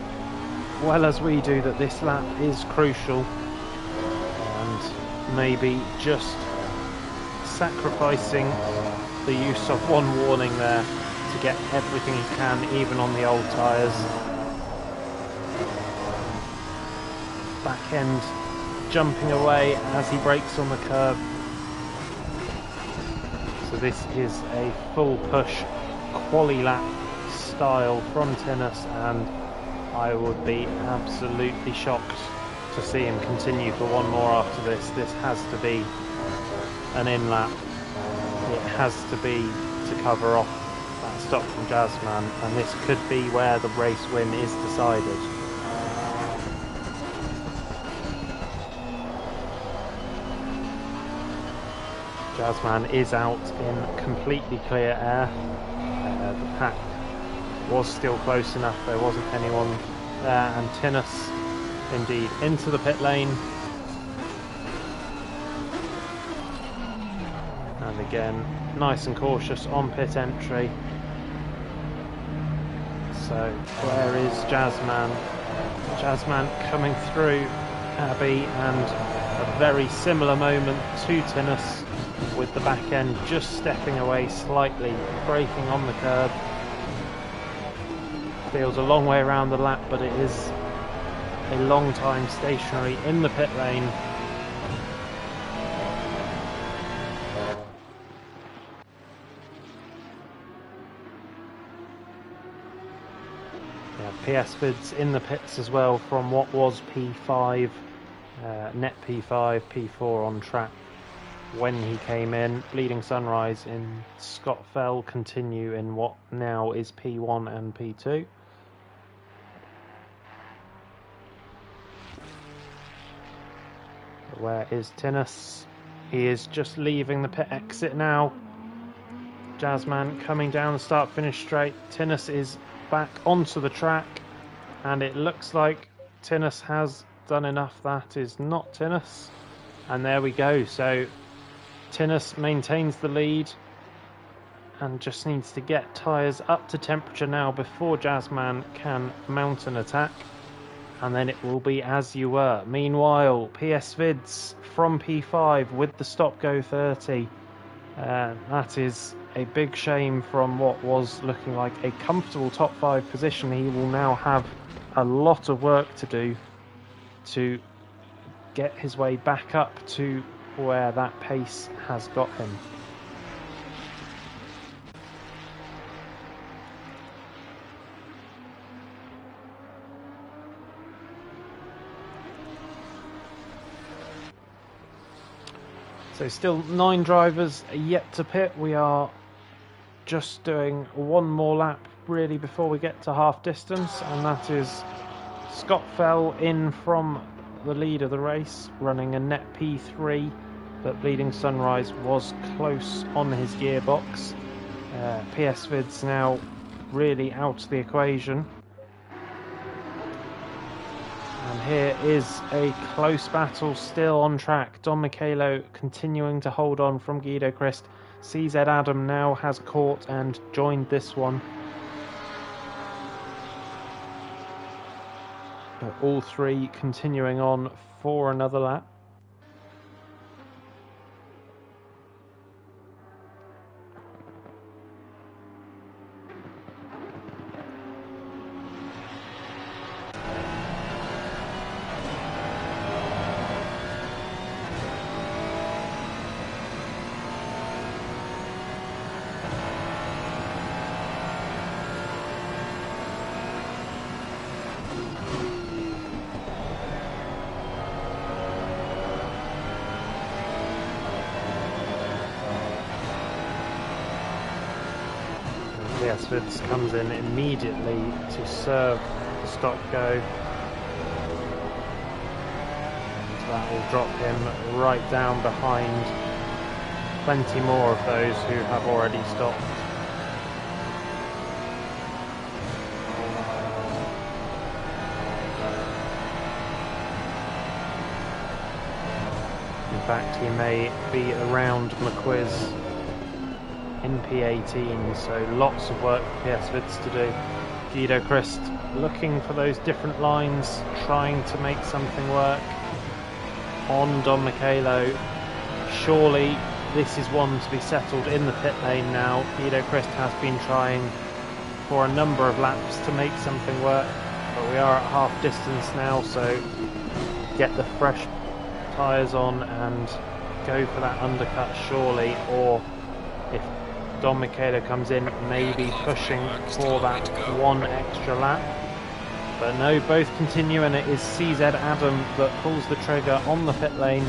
Speaker 1: well as we do that this lap is crucial, and maybe just sacrificing the use of one warning there to get everything he can, even on the old tyres. Back end jumping away as he brakes on the curb. So this is a full push quali lap style from Tinus, and I would be absolutely shocked to see him continue for one more after this. This has to be an in lap. It has to be to cover off that stop from Jazzman, and this could be where the race win is decided. Jazzman is out in completely clear air. The pack was still close enough, there wasn't anyone there, and Tinus indeed into the pit lane. And again, nice and cautious on pit entry. So where is Jazzman? Jazzman coming through Abbey, and a very similar moment to Tinus, with the back end just stepping away slightly, braking on the curb. Feels a long way around the lap, but it is a long time stationary in the pit lane. Yeah, PS vids in the pits as well from what was P5, net P5, P4 on track when he came in. Bleeding Sunrise in Scott Fell continue in what now is P1 and P2. Where is Tinus? He is just leaving the pit exit now. Jazzman coming down the start-finish straight. Tinus is back onto the track, and it looks like Tinus has done enough. That is not Tinus, and there we go. So Tinus maintains the lead and just needs to get tyres up to temperature now before Jazzman can mount an attack, and then it will be as you were. Meanwhile, PS Vids from P5 with the stop-go 30. That is a big shame from what was looking like a comfortable top 5 position. He will now have a lot of work to do to get his way back up to where that pace has got him. So still 9 drivers yet to pit. We are just doing one more lap really before we get to half distance, and that is Scott Fell in from the lead of the race, running a net P3, but Bleeding Sunrise was close on his gearbox. PS Vids now really out of the equation. And here is a close battle still on track. Don Michelo continuing to hold on from Guido Christ. CZ Adam now has caught and joined this one. But all three continuing on for another lap. PS Vids comes in immediately to serve the stop go. So that will drop him right down behind plenty more of those who have already stopped. In fact, he may be around McQuiz in P18, so lots of work for PS Vids to do. Guido Christ looking for those different lines, trying to make something work on Don Michelo. Surely this is one to be settled in the pit lane now. Guido Christ has been trying for a number of laps to make something work, but we are at half distance now, so get the fresh tyres on and go for that undercut surely, or if Don Michelo comes in, maybe pushing for that one extra lap. But no, both continue, and it is CZ Adam that pulls the trigger on the pit lane.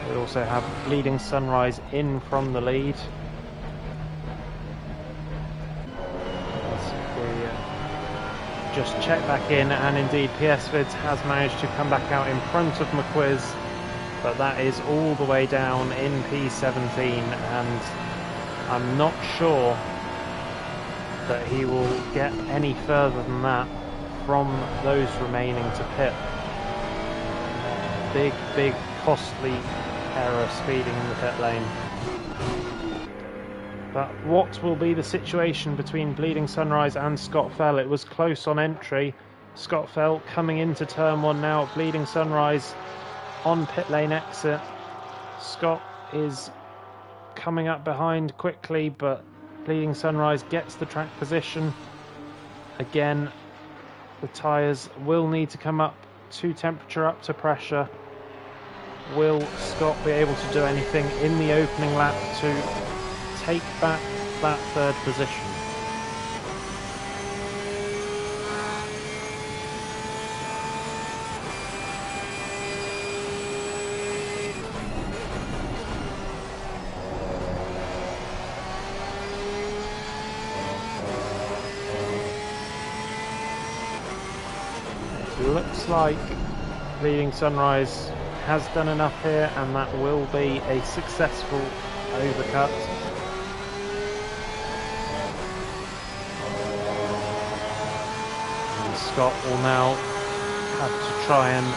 Speaker 1: We also have Bleeding Sunrise in from the lead. As we just check back in, and indeed PS Vids has managed to come back out in front of McQuiz. But that is all the way down in P17, and I'm not sure that he will get any further than that from those remaining to pit. Big costly error speeding in the pit lane. But what will be the situation between Bleeding Sunrise and Scott Fell? It was close on entry. Scott Fell coming into turn 1 now. Bleeding Sunrise on pit lane exit. Scott is coming up behind quickly, but Bleeding Sunrise gets the track position. Again, the tyres will need to come up to temperature, up to pressure. Will Scott be able to do anything in the opening lap to take back that third position? Looks like Bleeding Sunrise has done enough here, and that will be a successful overcut. Scott will now have to try and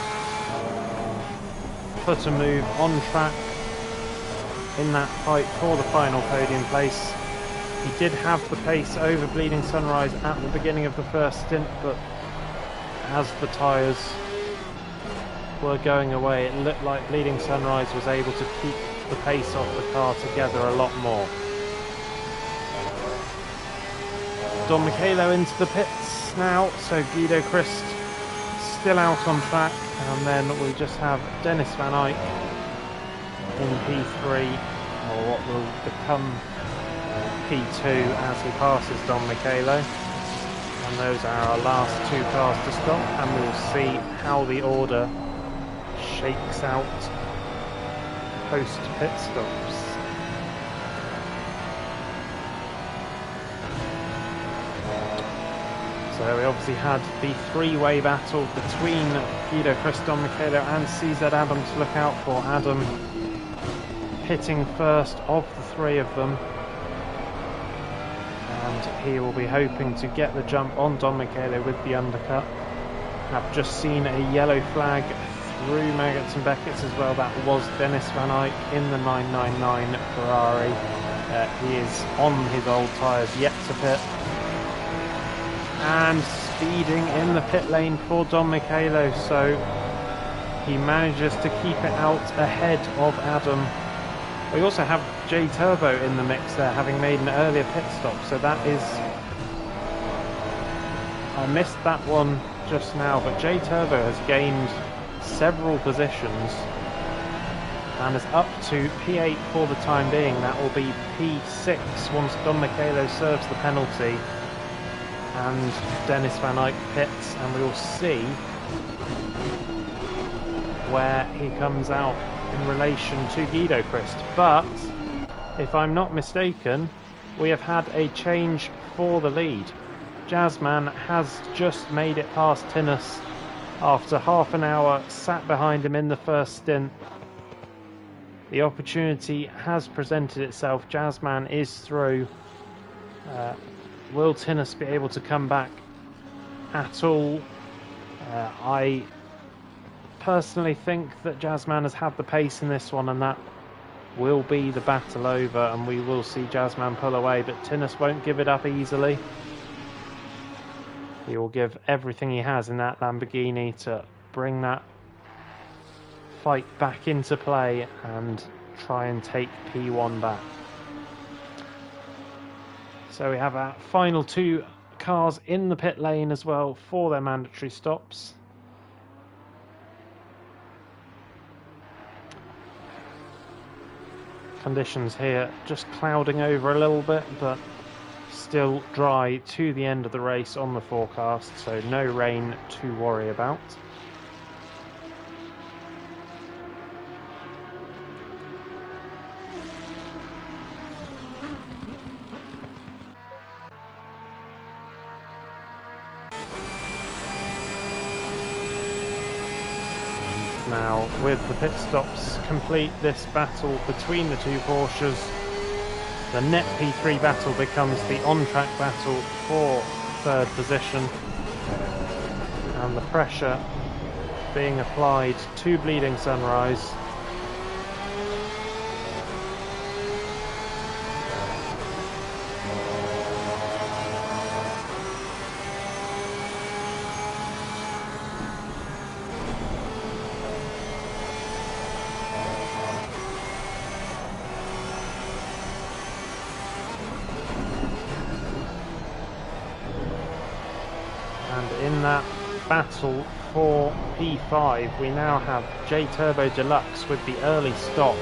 Speaker 1: put a move on track in that fight for the final podium place. He did have the pace over Bleeding Sunrise at the beginning of the first stint, but as the tyres were going away, it looked like Bleeding Sunrise was able to keep the pace of the car together a lot more. Don Michelo into the pits now, so Guido Christ still out on track, and then we just have Dennis Van Eyck in P3, or what will become P2 as he passes Don Michelo. And those are our last two cars to stop, and we'll see how the order shakes out post pit stops. So we obviously had the three-way battle between Guido Christ, Don Michelo and CZ Adam to look out for. Adam hitting first of the three of them, and he will be hoping to get the jump on Don Michelo with the undercut. I've just seen a yellow flag through Maggots and Beckett's as well. That was Dennis Van Eyck in the 999 Ferrari. He is on his old tyres, yet to pit. And speeding in the pit lane for Don Michelo, so he manages to keep it out ahead of Adam. We also have J Turbo in the mix there, having made an earlier pit stop, so that is... I missed that one just now, but J Turbo has gained several positions and is up to P8 for the time being. That will be P6 once Don Michelo serves the penalty and Dennis Van Eyck pits, and we will see where he comes out in relation to Guido Christ. But if I'm not mistaken, we have had a change for the lead. Jazzman has just made it past Tinus after half an hour sat behind him in the first stint. The opportunity has presented itself. Jazzman is through. Will Tinus be able to come back at all? I personally think that Jazzman has had the pace in this one, and that will be the battle over, and we will see Jazzman pull away, but Tinus won't give it up easily. He will give everything he has in that Lamborghini to bring that fight back into play and try and take P1 back. So we have our final two cars in the pit lane as well for their mandatory stops. Conditions here just clouding over a little bit, but still dry to the end of the race on the forecast, so no rain to worry about. Now, with the pit stops complete, this battle between the two Porsches, the net P3 battle becomes the on-track battle for third position, and the pressure being applied to Bleeding Sunrise. In that battle for P5, we now have J Turbo Deluxe with the early stop,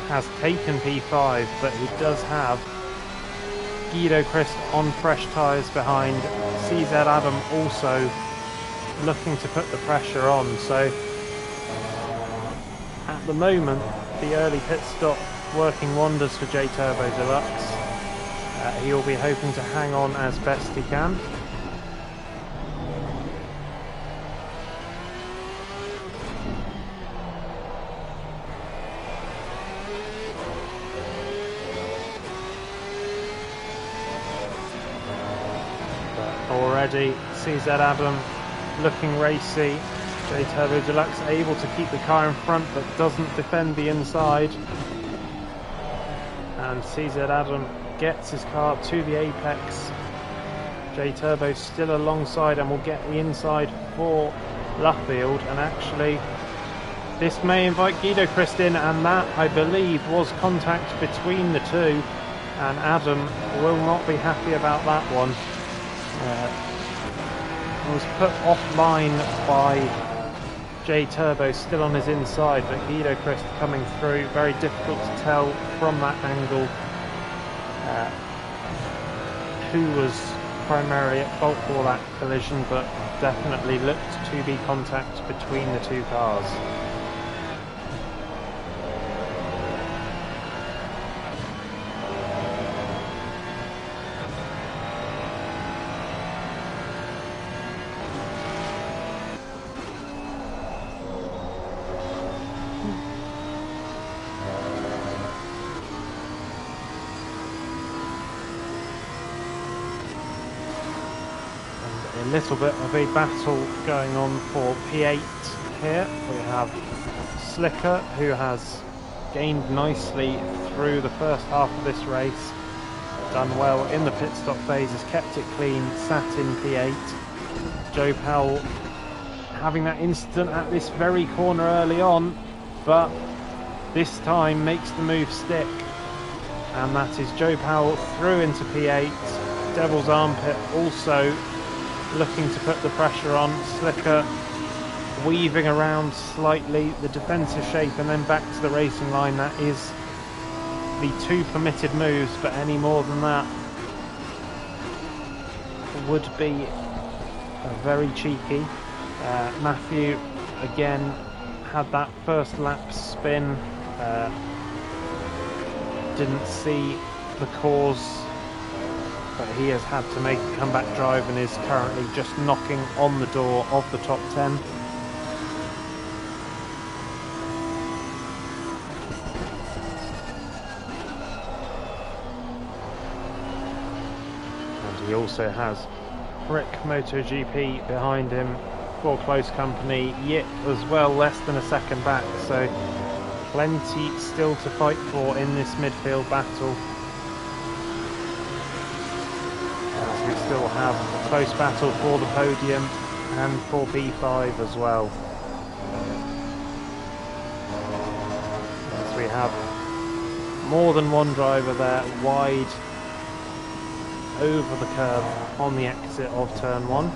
Speaker 1: has taken P5, but he does have Guido Christ on fresh tyres behind. CZ Adam also looking to put the pressure on, so at the moment the early pit stop working wonders for J Turbo Deluxe. He will be hoping to hang on as best he can. already. CZ Adam looking racy. J Turbo Deluxe able to keep the car in front but doesn't defend the inside. And CZ Adam gets his car to the apex. J Turbo still alongside and will get the inside for Luffield. And actually, this may invite Guido Christ in, and that, I believe, was contact between the two. And Adam will not be happy about that one. Was put offline by J Turbo, still on his inside, but Guido Christ coming through. Very difficult to tell from that angle who was primarily at fault for that collision, but definitely looked to be contact between the two cars. A little bit of a battle going on for P8 here. We have Slicker, who has gained nicely through the first half of this race, done well in the pit stop phase, has kept it clean, sat in P8. Joe Powell having that incident at this very corner early on, but this time makes the move stick, and that is Joe Powell through into P8. Devil's Armpit also looking to put the pressure on. Slicker weaving around slightly the defensive shape and then back to the racing line. That is the two permitted moves, but any more than that would be very cheeky. Matthew again had that first lap spin, didn't see the cause, but he has had to make a comeback drive and is currently just knocking on the door of the top 10. And he also has Rick MotoGP behind him for close company. Yip as well, less than a second back, so plenty still to fight for in this midfield battle. We still have a close battle for the podium and for P5 as well. As we have more than one driver there, wide over the curve on the exit of turn 1.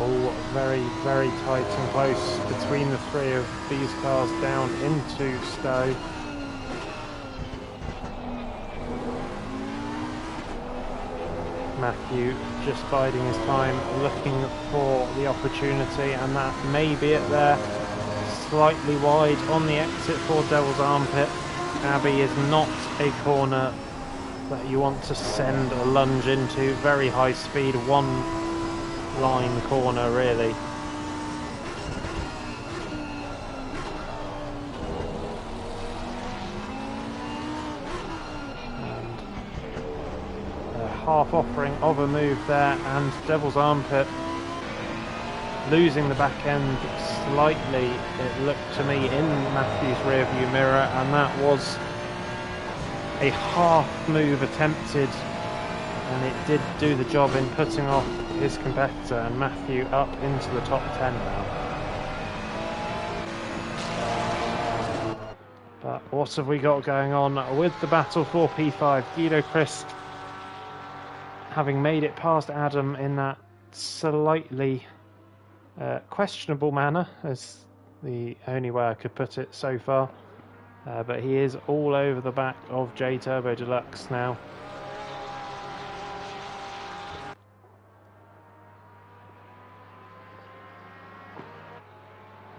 Speaker 1: All very tight and close between the three of these cars down into Stowe. Matthew just biding his time, looking for the opportunity, and that may be it there. Slightly wide on the exit for Devil's Armpit. Abbey is not a corner that you want to send a lunge into. Very high speed, one line corner really. And a half offering of a move there, and Devil's Armpit losing the back end slightly, it looked to me, in Matthew's rear view mirror, and that was a half move attempted, and it did do the job in putting off his competitor, and Matthew up into the top 10 now. But what have we got going on with the battle for P5? Guido Christ, having made it past Adam in that slightly questionable manner, is the only way I could put it so far, but he is all over the back of J Turbo Deluxe now.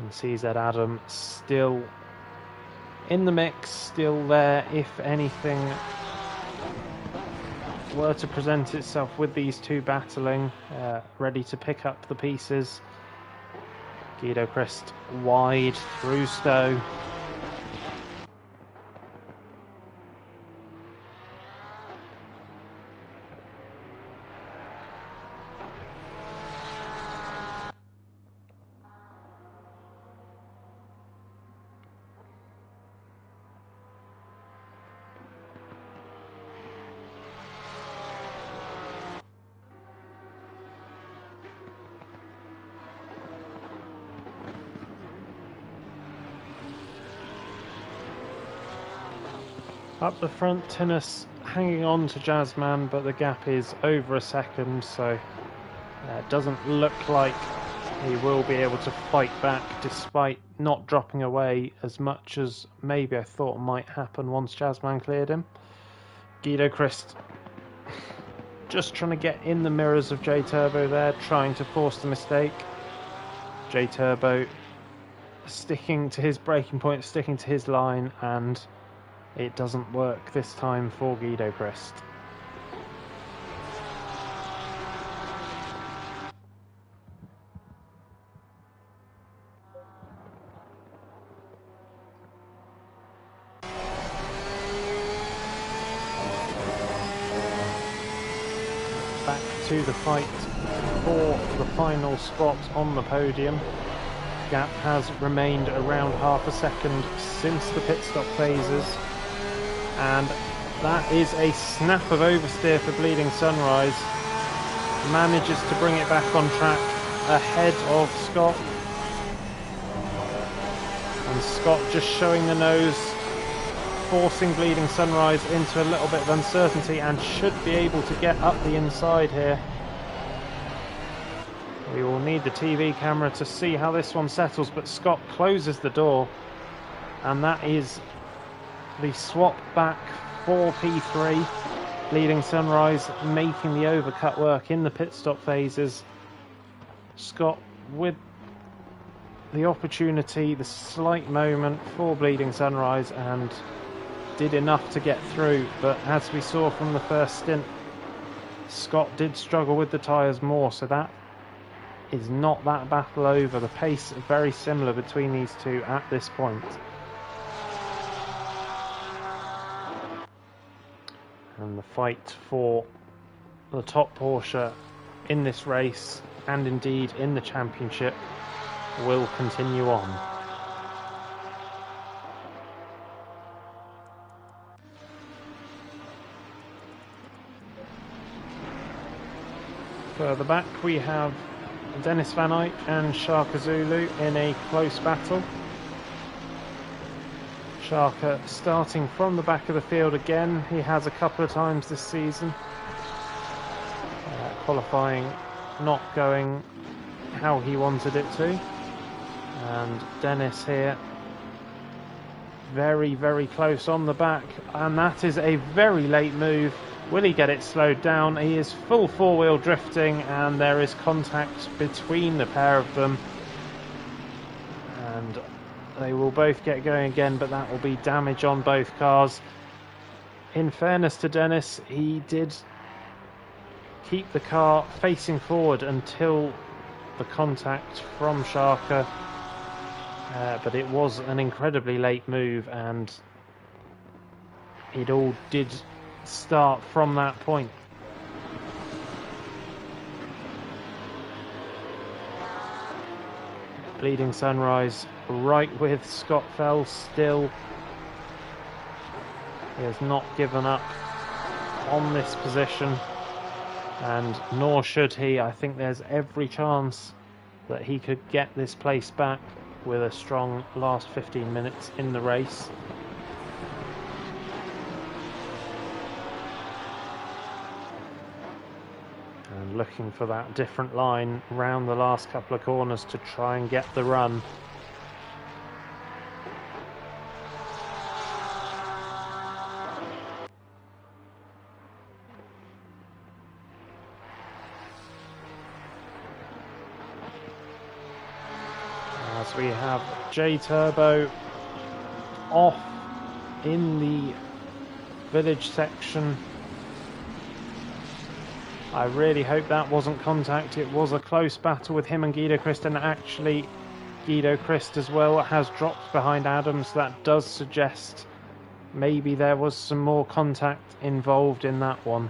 Speaker 1: And CZ Adam still in the mix, still there if anything were to present itself with these two battling, ready to pick up the pieces. Guido Christ wide through Stowe. Up the front, Tinnis hanging on to Jazzman, but the gap is over a second, so it doesn't look like he will be able to fight back despite not dropping away as much as maybe I thought might happen once Jazzman cleared him. Guido Christ just trying to get in the mirrors of J-Turbo there, trying to force the mistake. J-Turbo sticking to his braking point, sticking to his line, and it doesn't work this time for Guido Christ. Back to the fight for the final spot on the podium. Gap has remained around half a second since the pit stop phases. And that is a snap of oversteer for Bleeding Sunrise. Manages to bring it back on track ahead of Scott. And Scott just showing the nose, forcing Bleeding Sunrise into a little bit of uncertainty and should be able to get up the inside here. We will need the TV camera to see how this one settles, but Scott closes the door, and that is the swap back for P3. Bleeding Sunrise making the overcut work in the pit stop phases. Scott with the opportunity, the slight moment for Bleeding Sunrise, and did enough to get through, but as we saw from the first stint, Scott did struggle with the tyres more, so that is not that battle over. The pace is very similar between these two at this point. And the fight for the top Porsche in this race, and indeed in the championship, will continue on. Further back we have Dennis Van Eyck and Shaka Zulu in a close battle. Shaka starting from the back of the field again. He has a couple of times this season. Qualifying not going how he wanted it to. And Dennis here very, very close on the back. And that is a very late move. Will he get it slowed down? He is full four-wheel drifting, and there is contact between the pair of them. And they will both get going again, but that will be damage on both cars. In fairness to Dennis, he did keep the car facing forward until the contact from Shaka, but it was an incredibly late move, and it all did start from that point. Bleeding Sunrise right with Scott Fell still. He has not given up on this position, and nor should he. I think there's every chance that he could get this place back with a strong last 15 minutes in the race. And looking for that different line round the last couple of corners to try and get the run. As as we have J Turbo off in the village section. I really hope that wasn't contact. It was a close battle with him and Guido Christ, and actually Guido Christ as well has dropped behind Adam, so that does suggest maybe there was some more contact involved in that one.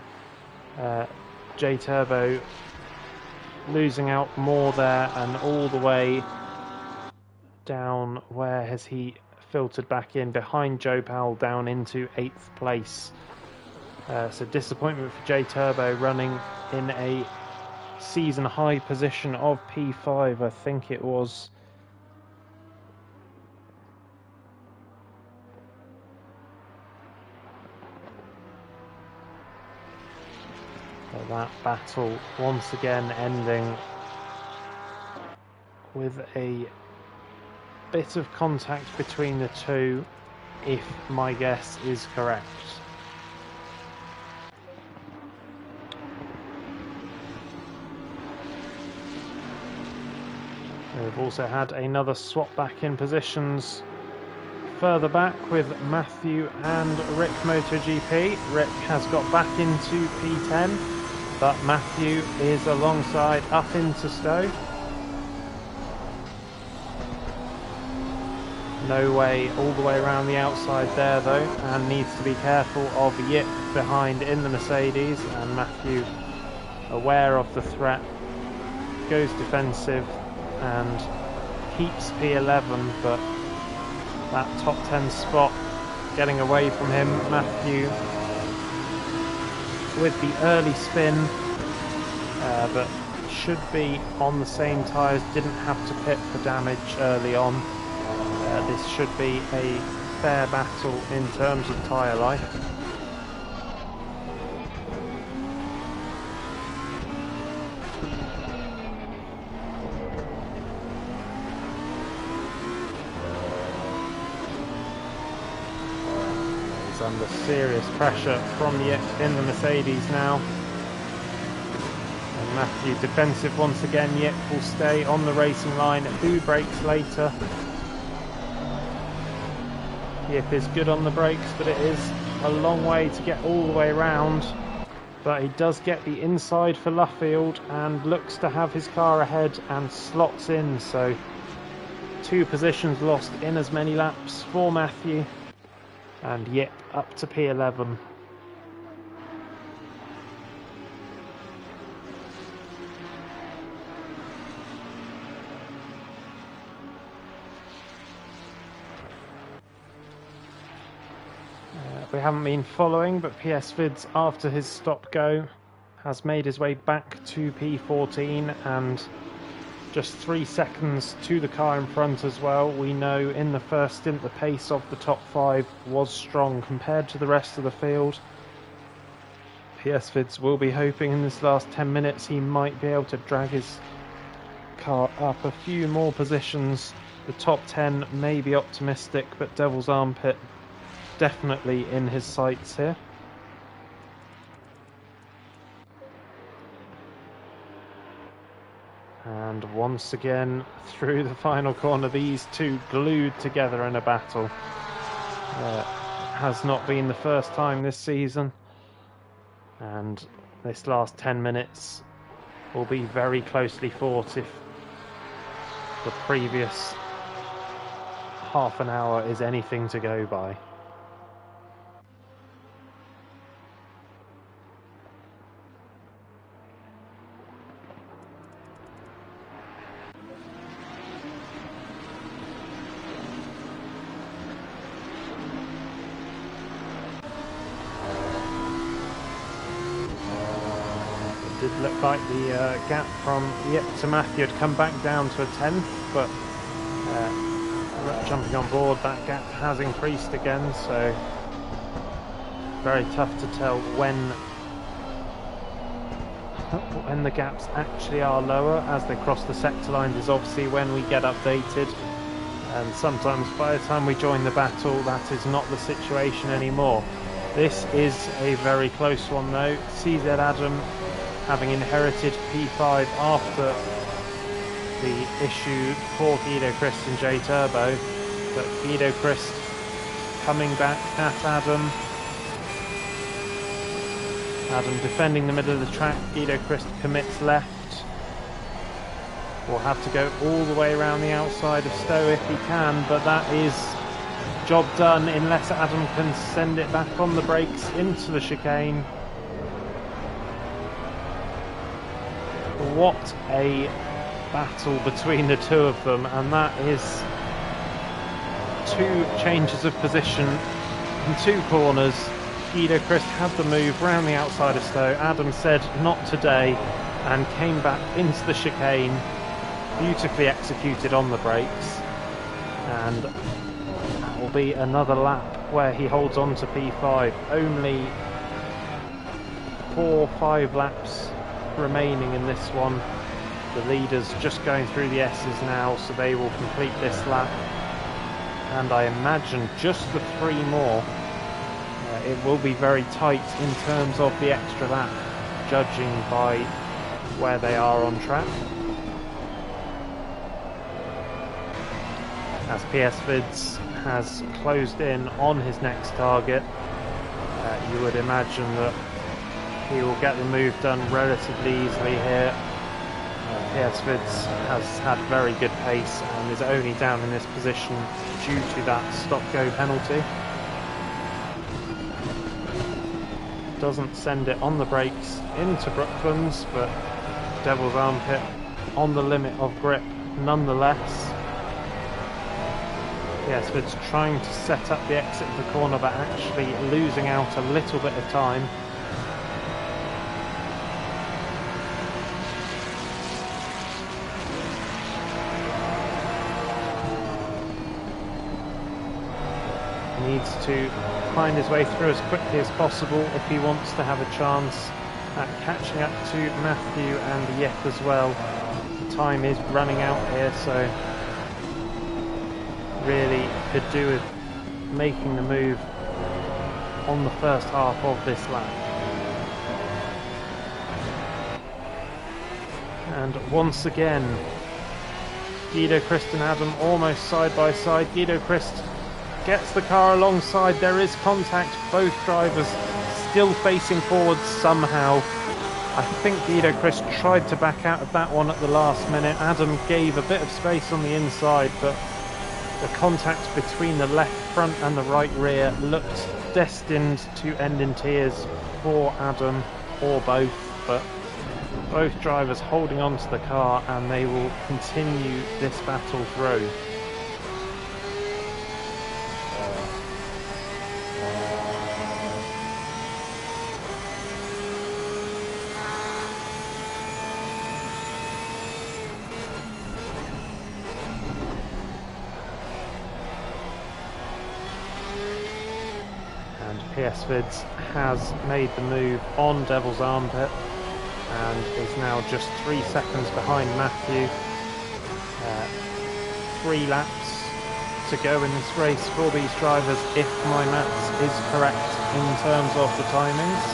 Speaker 1: J Turbo losing out more there, and all the way down, where has he filtered back in? Behind Joe Powell, down into 8th place. So disappointment for J Turbo, running in a season high position of P5, I think it was. So that battle once again ending with a bit of contact between the two, if my guess is correct. We've also had another swap back in positions further back with Matthew and Rick MotoGP. Rick has got back into P10, but Matthew is alongside up into Stowe. No way all the way around the outside there though, and needs to be careful of Yip behind in the Mercedes, and Matthew, aware of the threat, goes defensive and keeps P11, but that top 10 spot getting away from him. Matthew with the early spin, but should be on the same tyres, didn't have to pit for damage early on. This should be a fair battle in terms of tyre life. He's under serious pressure from Yip in the Mercedes now. And Matthew defensive once again. Yip will stay on the racing line. Who brakes later? Yip is good on the brakes, but it is a long way to get all the way around. But he does get the inside for Luffield and looks to have his car ahead and slots in. So 2 positions lost in as many laps for Matthew, and Yip up to P11. We haven't been following, but PS Vids, after his stop-go, has made his way back to P14 and just 3 seconds to the car in front as well. We know in the first stint the pace of the top 5 was strong compared to the rest of the field. PS Vids will be hoping in this last 10 minutes he might be able to drag his car up a few more positions. The top 10 may be optimistic, but Devil's Armpit definitely in his sights here. And once again through the final corner, these two glued together in a battle. Has not been the first time this season, and this last 10 minutes will be very closely fought if the previous half an hour is anything to go by. It did look like the gap from Yip to Matthew had come back down to a 10th, but jumping on board, that gap has increased again, so very tough to tell when the gaps actually are lower as they cross the sector lines. Is obviously when we get updated, and sometimes by the time we join the battle that is not the situation anymore. This is a very close one though. CZ Adam, having inherited P5 after the issue for Guido Christ and J Turbo, but Guido Christ coming back at Adam. Adam defending the middle of the track. Guido Christ commits left. Will have to go all the way around the outside of Stowe if he can, but that is job done unless Adam can send it back on the brakes into the chicane. What a battle between the two of them, and that is 2 changes of position in 2 corners. Guido Christ had the move round the outside of Stowe. Adam said not today and came back into the chicane, beautifully executed on the brakes, and that will be another lap where he holds on to P5. Only 4-5 laps remaining in this one. The leaders just going through the S's now, so they will complete this lap, and I imagine just the 3 more. It will be very tight in terms of the extra lap, judging by where they are on track. As PS Vids has closed in on his next target, you would imagine that he will get the move done relatively easily here. PS Vids has had very good pace and is only down in this position due to that stop-go penalty. Doesn't send it on the brakes into Brooklands, but Devil's Armpit on the limit of grip nonetheless. Yes, it's trying to set up the exit of the corner, but actually losing out a little bit of time. Needs to find his way through as quickly as possible if he wants to have a chance at catching up to Matthew and Yep as well. The time is running out here, so really could do with making the move on the first half of this lap. And once again, Guido Christ and Adam almost side by side. Guido Christ gets the car alongside, there is contact, both drivers still facing forwards somehow. I think Guido Christ tried to back out of that one at the last minute. Adam gave a bit of space on the inside, but the contact between the left front and the right rear looked destined to end in tears for Adam, or both, but both drivers holding on to the car, and they will continue this battle through. PS Vids has made the move on Devil's Armpit and is now just 3 seconds behind Matthew. 3 laps to go in this race for these drivers, if my maths is correct in terms of the timings.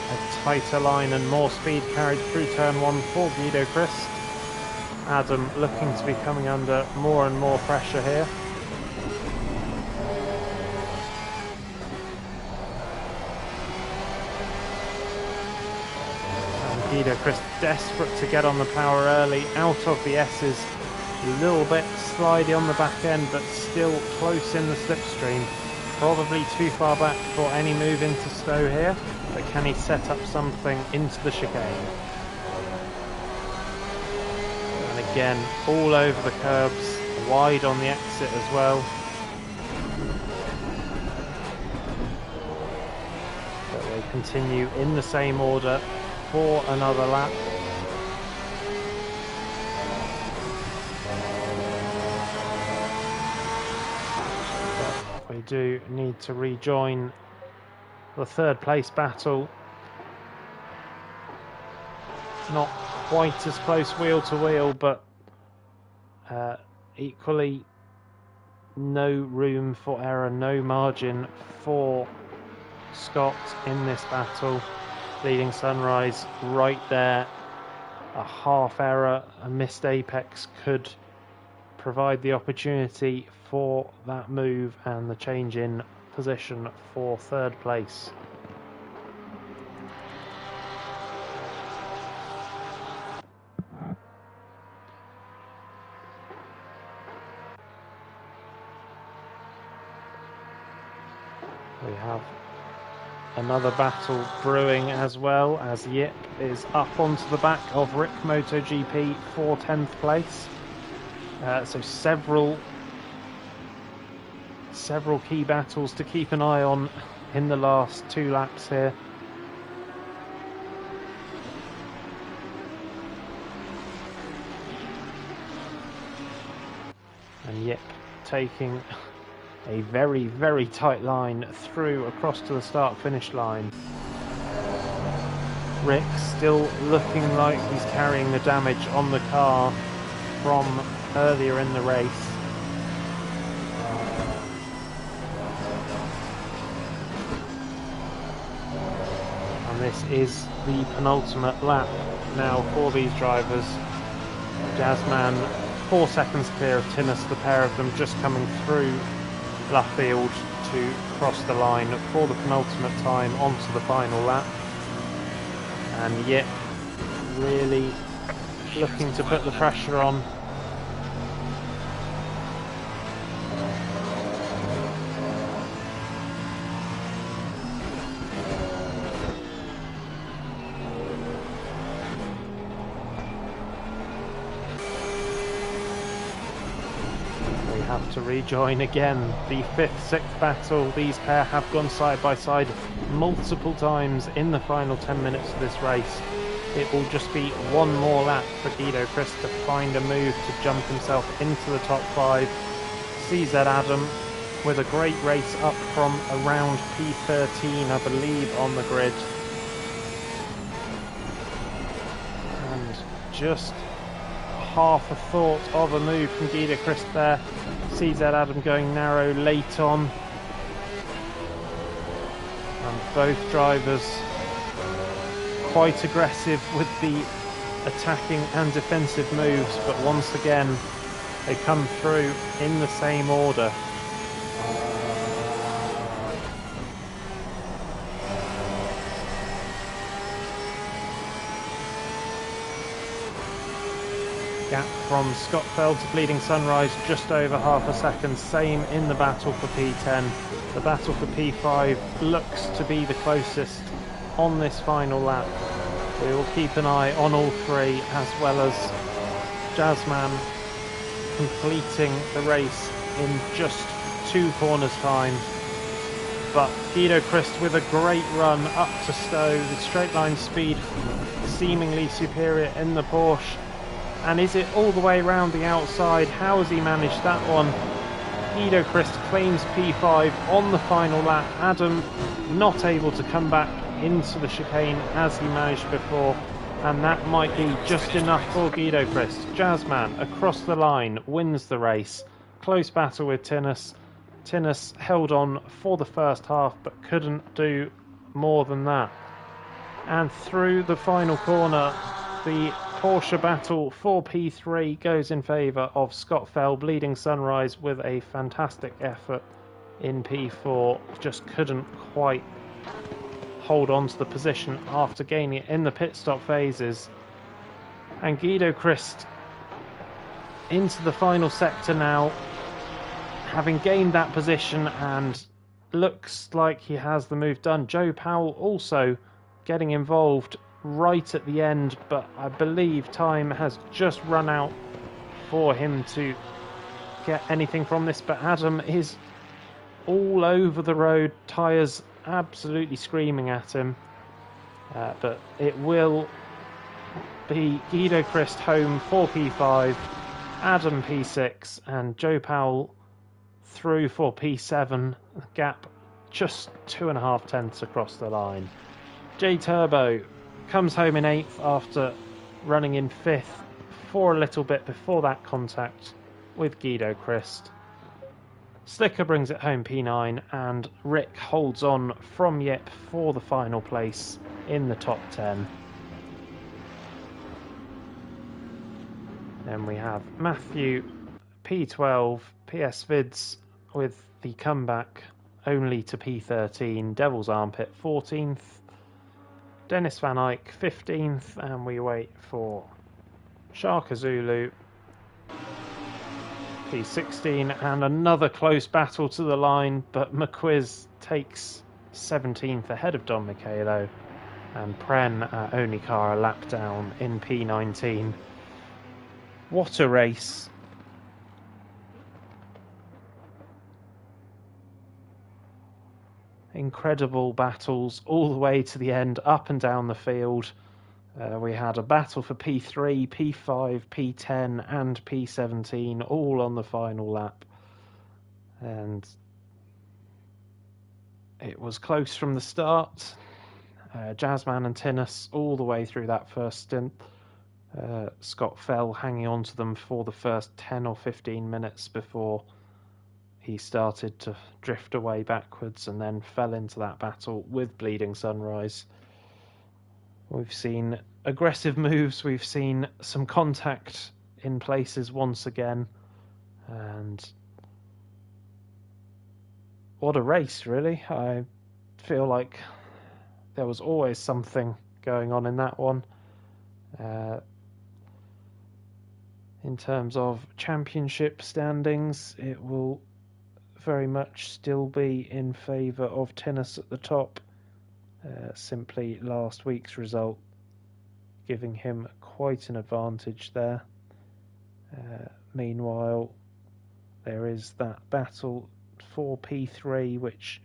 Speaker 1: And a tighter line and more speed carried through turn 1 for Guido Christ. Adam looking to be coming under more and more pressure here. And Guido Christ desperate to get on the power early, out of the S's, a little bit slidey on the back end, but still close in the slipstream. Probably too far back for any move into Stowe here, but can he set up something into the chicane? Again, all over the curbs, wide on the exit as well. But they continue in the same order for another lap. But we do need to rejoin the 3rd place battle. Not quite as close wheel to wheel, but equally no room for error, no margin for Scott in this battle. Bleeding Sunrise right there. A half error, a missed apex could provide the opportunity for that move and the change in position for third place. We have another battle brewing as well, as Yip is up onto the back of Rick MotoGP for 10th place. So several key battles to keep an eye on in the last 2 laps here. And Yip taking a very, very tight line through across to the start-finish line. Rick still looking like he's carrying the damage on the car from earlier in the race. And this is the penultimate lap now for these drivers. Jazzman 4 seconds clear of Tinnis, the pair of them just coming through Luffield to cross the line for the penultimate time onto the final lap. And Yip really looking to put the pressure on. To rejoin again the 5th, 6th battle. These pair have gone side by side multiple times in the final 10 minutes of this race. It will just be one more lap for Guido Christ to find a move to jump himself into the top 5. CZ Adam with a great race up from around P13, I believe, on the grid. And just half a thought of a move from Guido Christ there. CZ Adam going narrow late on. And both drivers quite aggressive with the attacking and defensive moves, but once again they come through in the same order. Gap from Scott Fell to Bleeding Sunrise just over half a second. Same in the battle for P10. The battle for P5 looks to be the closest on this final lap. We will keep an eye on all three, as well as Jazzman completing the race in just 2 corners time. But Guido Christ with a great run up to Stowe, the straight line speed seemingly superior in the Porsche. And is it all the way around the outside? How has he managed that one? Guido Christ claims P5 on the final lap. Adam not able to come back into the chicane as he managed before. And that might be just enough for Guido Christ. Jazzman across the line wins the race. Close battle with Tinnis. Tinnis held on for the first half but couldn't do more than that. And through the final corner, the Porsche battle for P3 goes in favour of Scott Fell. Bleeding Sunrise with a fantastic effort in P4. Just couldn't quite hold on to the position after gaining it in the pit stop phases. And Guido Christ into the final sector now, having gained that position, and looks like he has the move done. Joe Powell also getting involved right at the end, but I believe time has just run out for him to get anything from this. But Adam is all over the road, tyres absolutely screaming at him, but it will be Guido Christ home for P5, Adam P6, and Joe Powell through for P7. The gap just 2.5 tenths across the line. J Turbo comes home in 8th after running in 5th for a little bit before that contact with Guido Christ. Slicker brings it home P9, and Rick holds on from Yip for the final place in the top 10. Then we have Matthew P12, PS Vids with the comeback only to P13, Devil's Armpit 14th, Dennis Van Eyck 15th, and we wait for Shaka Zulu P16, and another close battle to the line, but McQuiz takes 17th ahead of Don Michelo, and Pren only car a lap down in P19. What a race. Incredible battles all the way to the end, up and down the field. We had a battle for P3, P5, P10 and P17 all on the final lap, and it was close from the start. Jazzman and Tinnis all the way through that first stint. Scott Fell hanging on to them for the first 10 or 15 minutes before he started to drift away backwards and then fell into that battle with Bleeding Sunrise. We've seen aggressive moves, we've seen some contact in places once again, and what a race, really. I feel like there was always something going on in that one. In terms of championship standings, it will very much still be in favour of Tennis at the top. Simply last week's result giving him quite an advantage there. Meanwhile, there is that battle for P3, which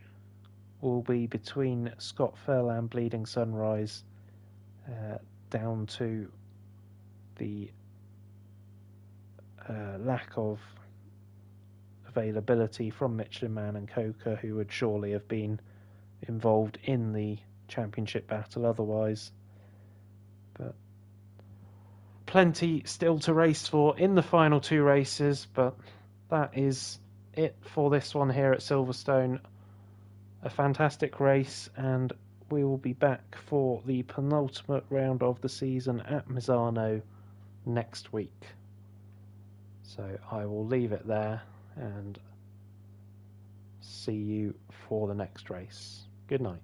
Speaker 1: will be between Scott Fell and Bleeding Sunrise, down to the lack of availability from Michelin Man and Coker, who would surely have been involved in the championship battle otherwise. But plenty still to race for in the final two races, but that is it for this one here at Silverstone. A fantastic race, and we will be back for the penultimate round of the season at Misano next week. So I will leave it there and see you for the next race. Good night.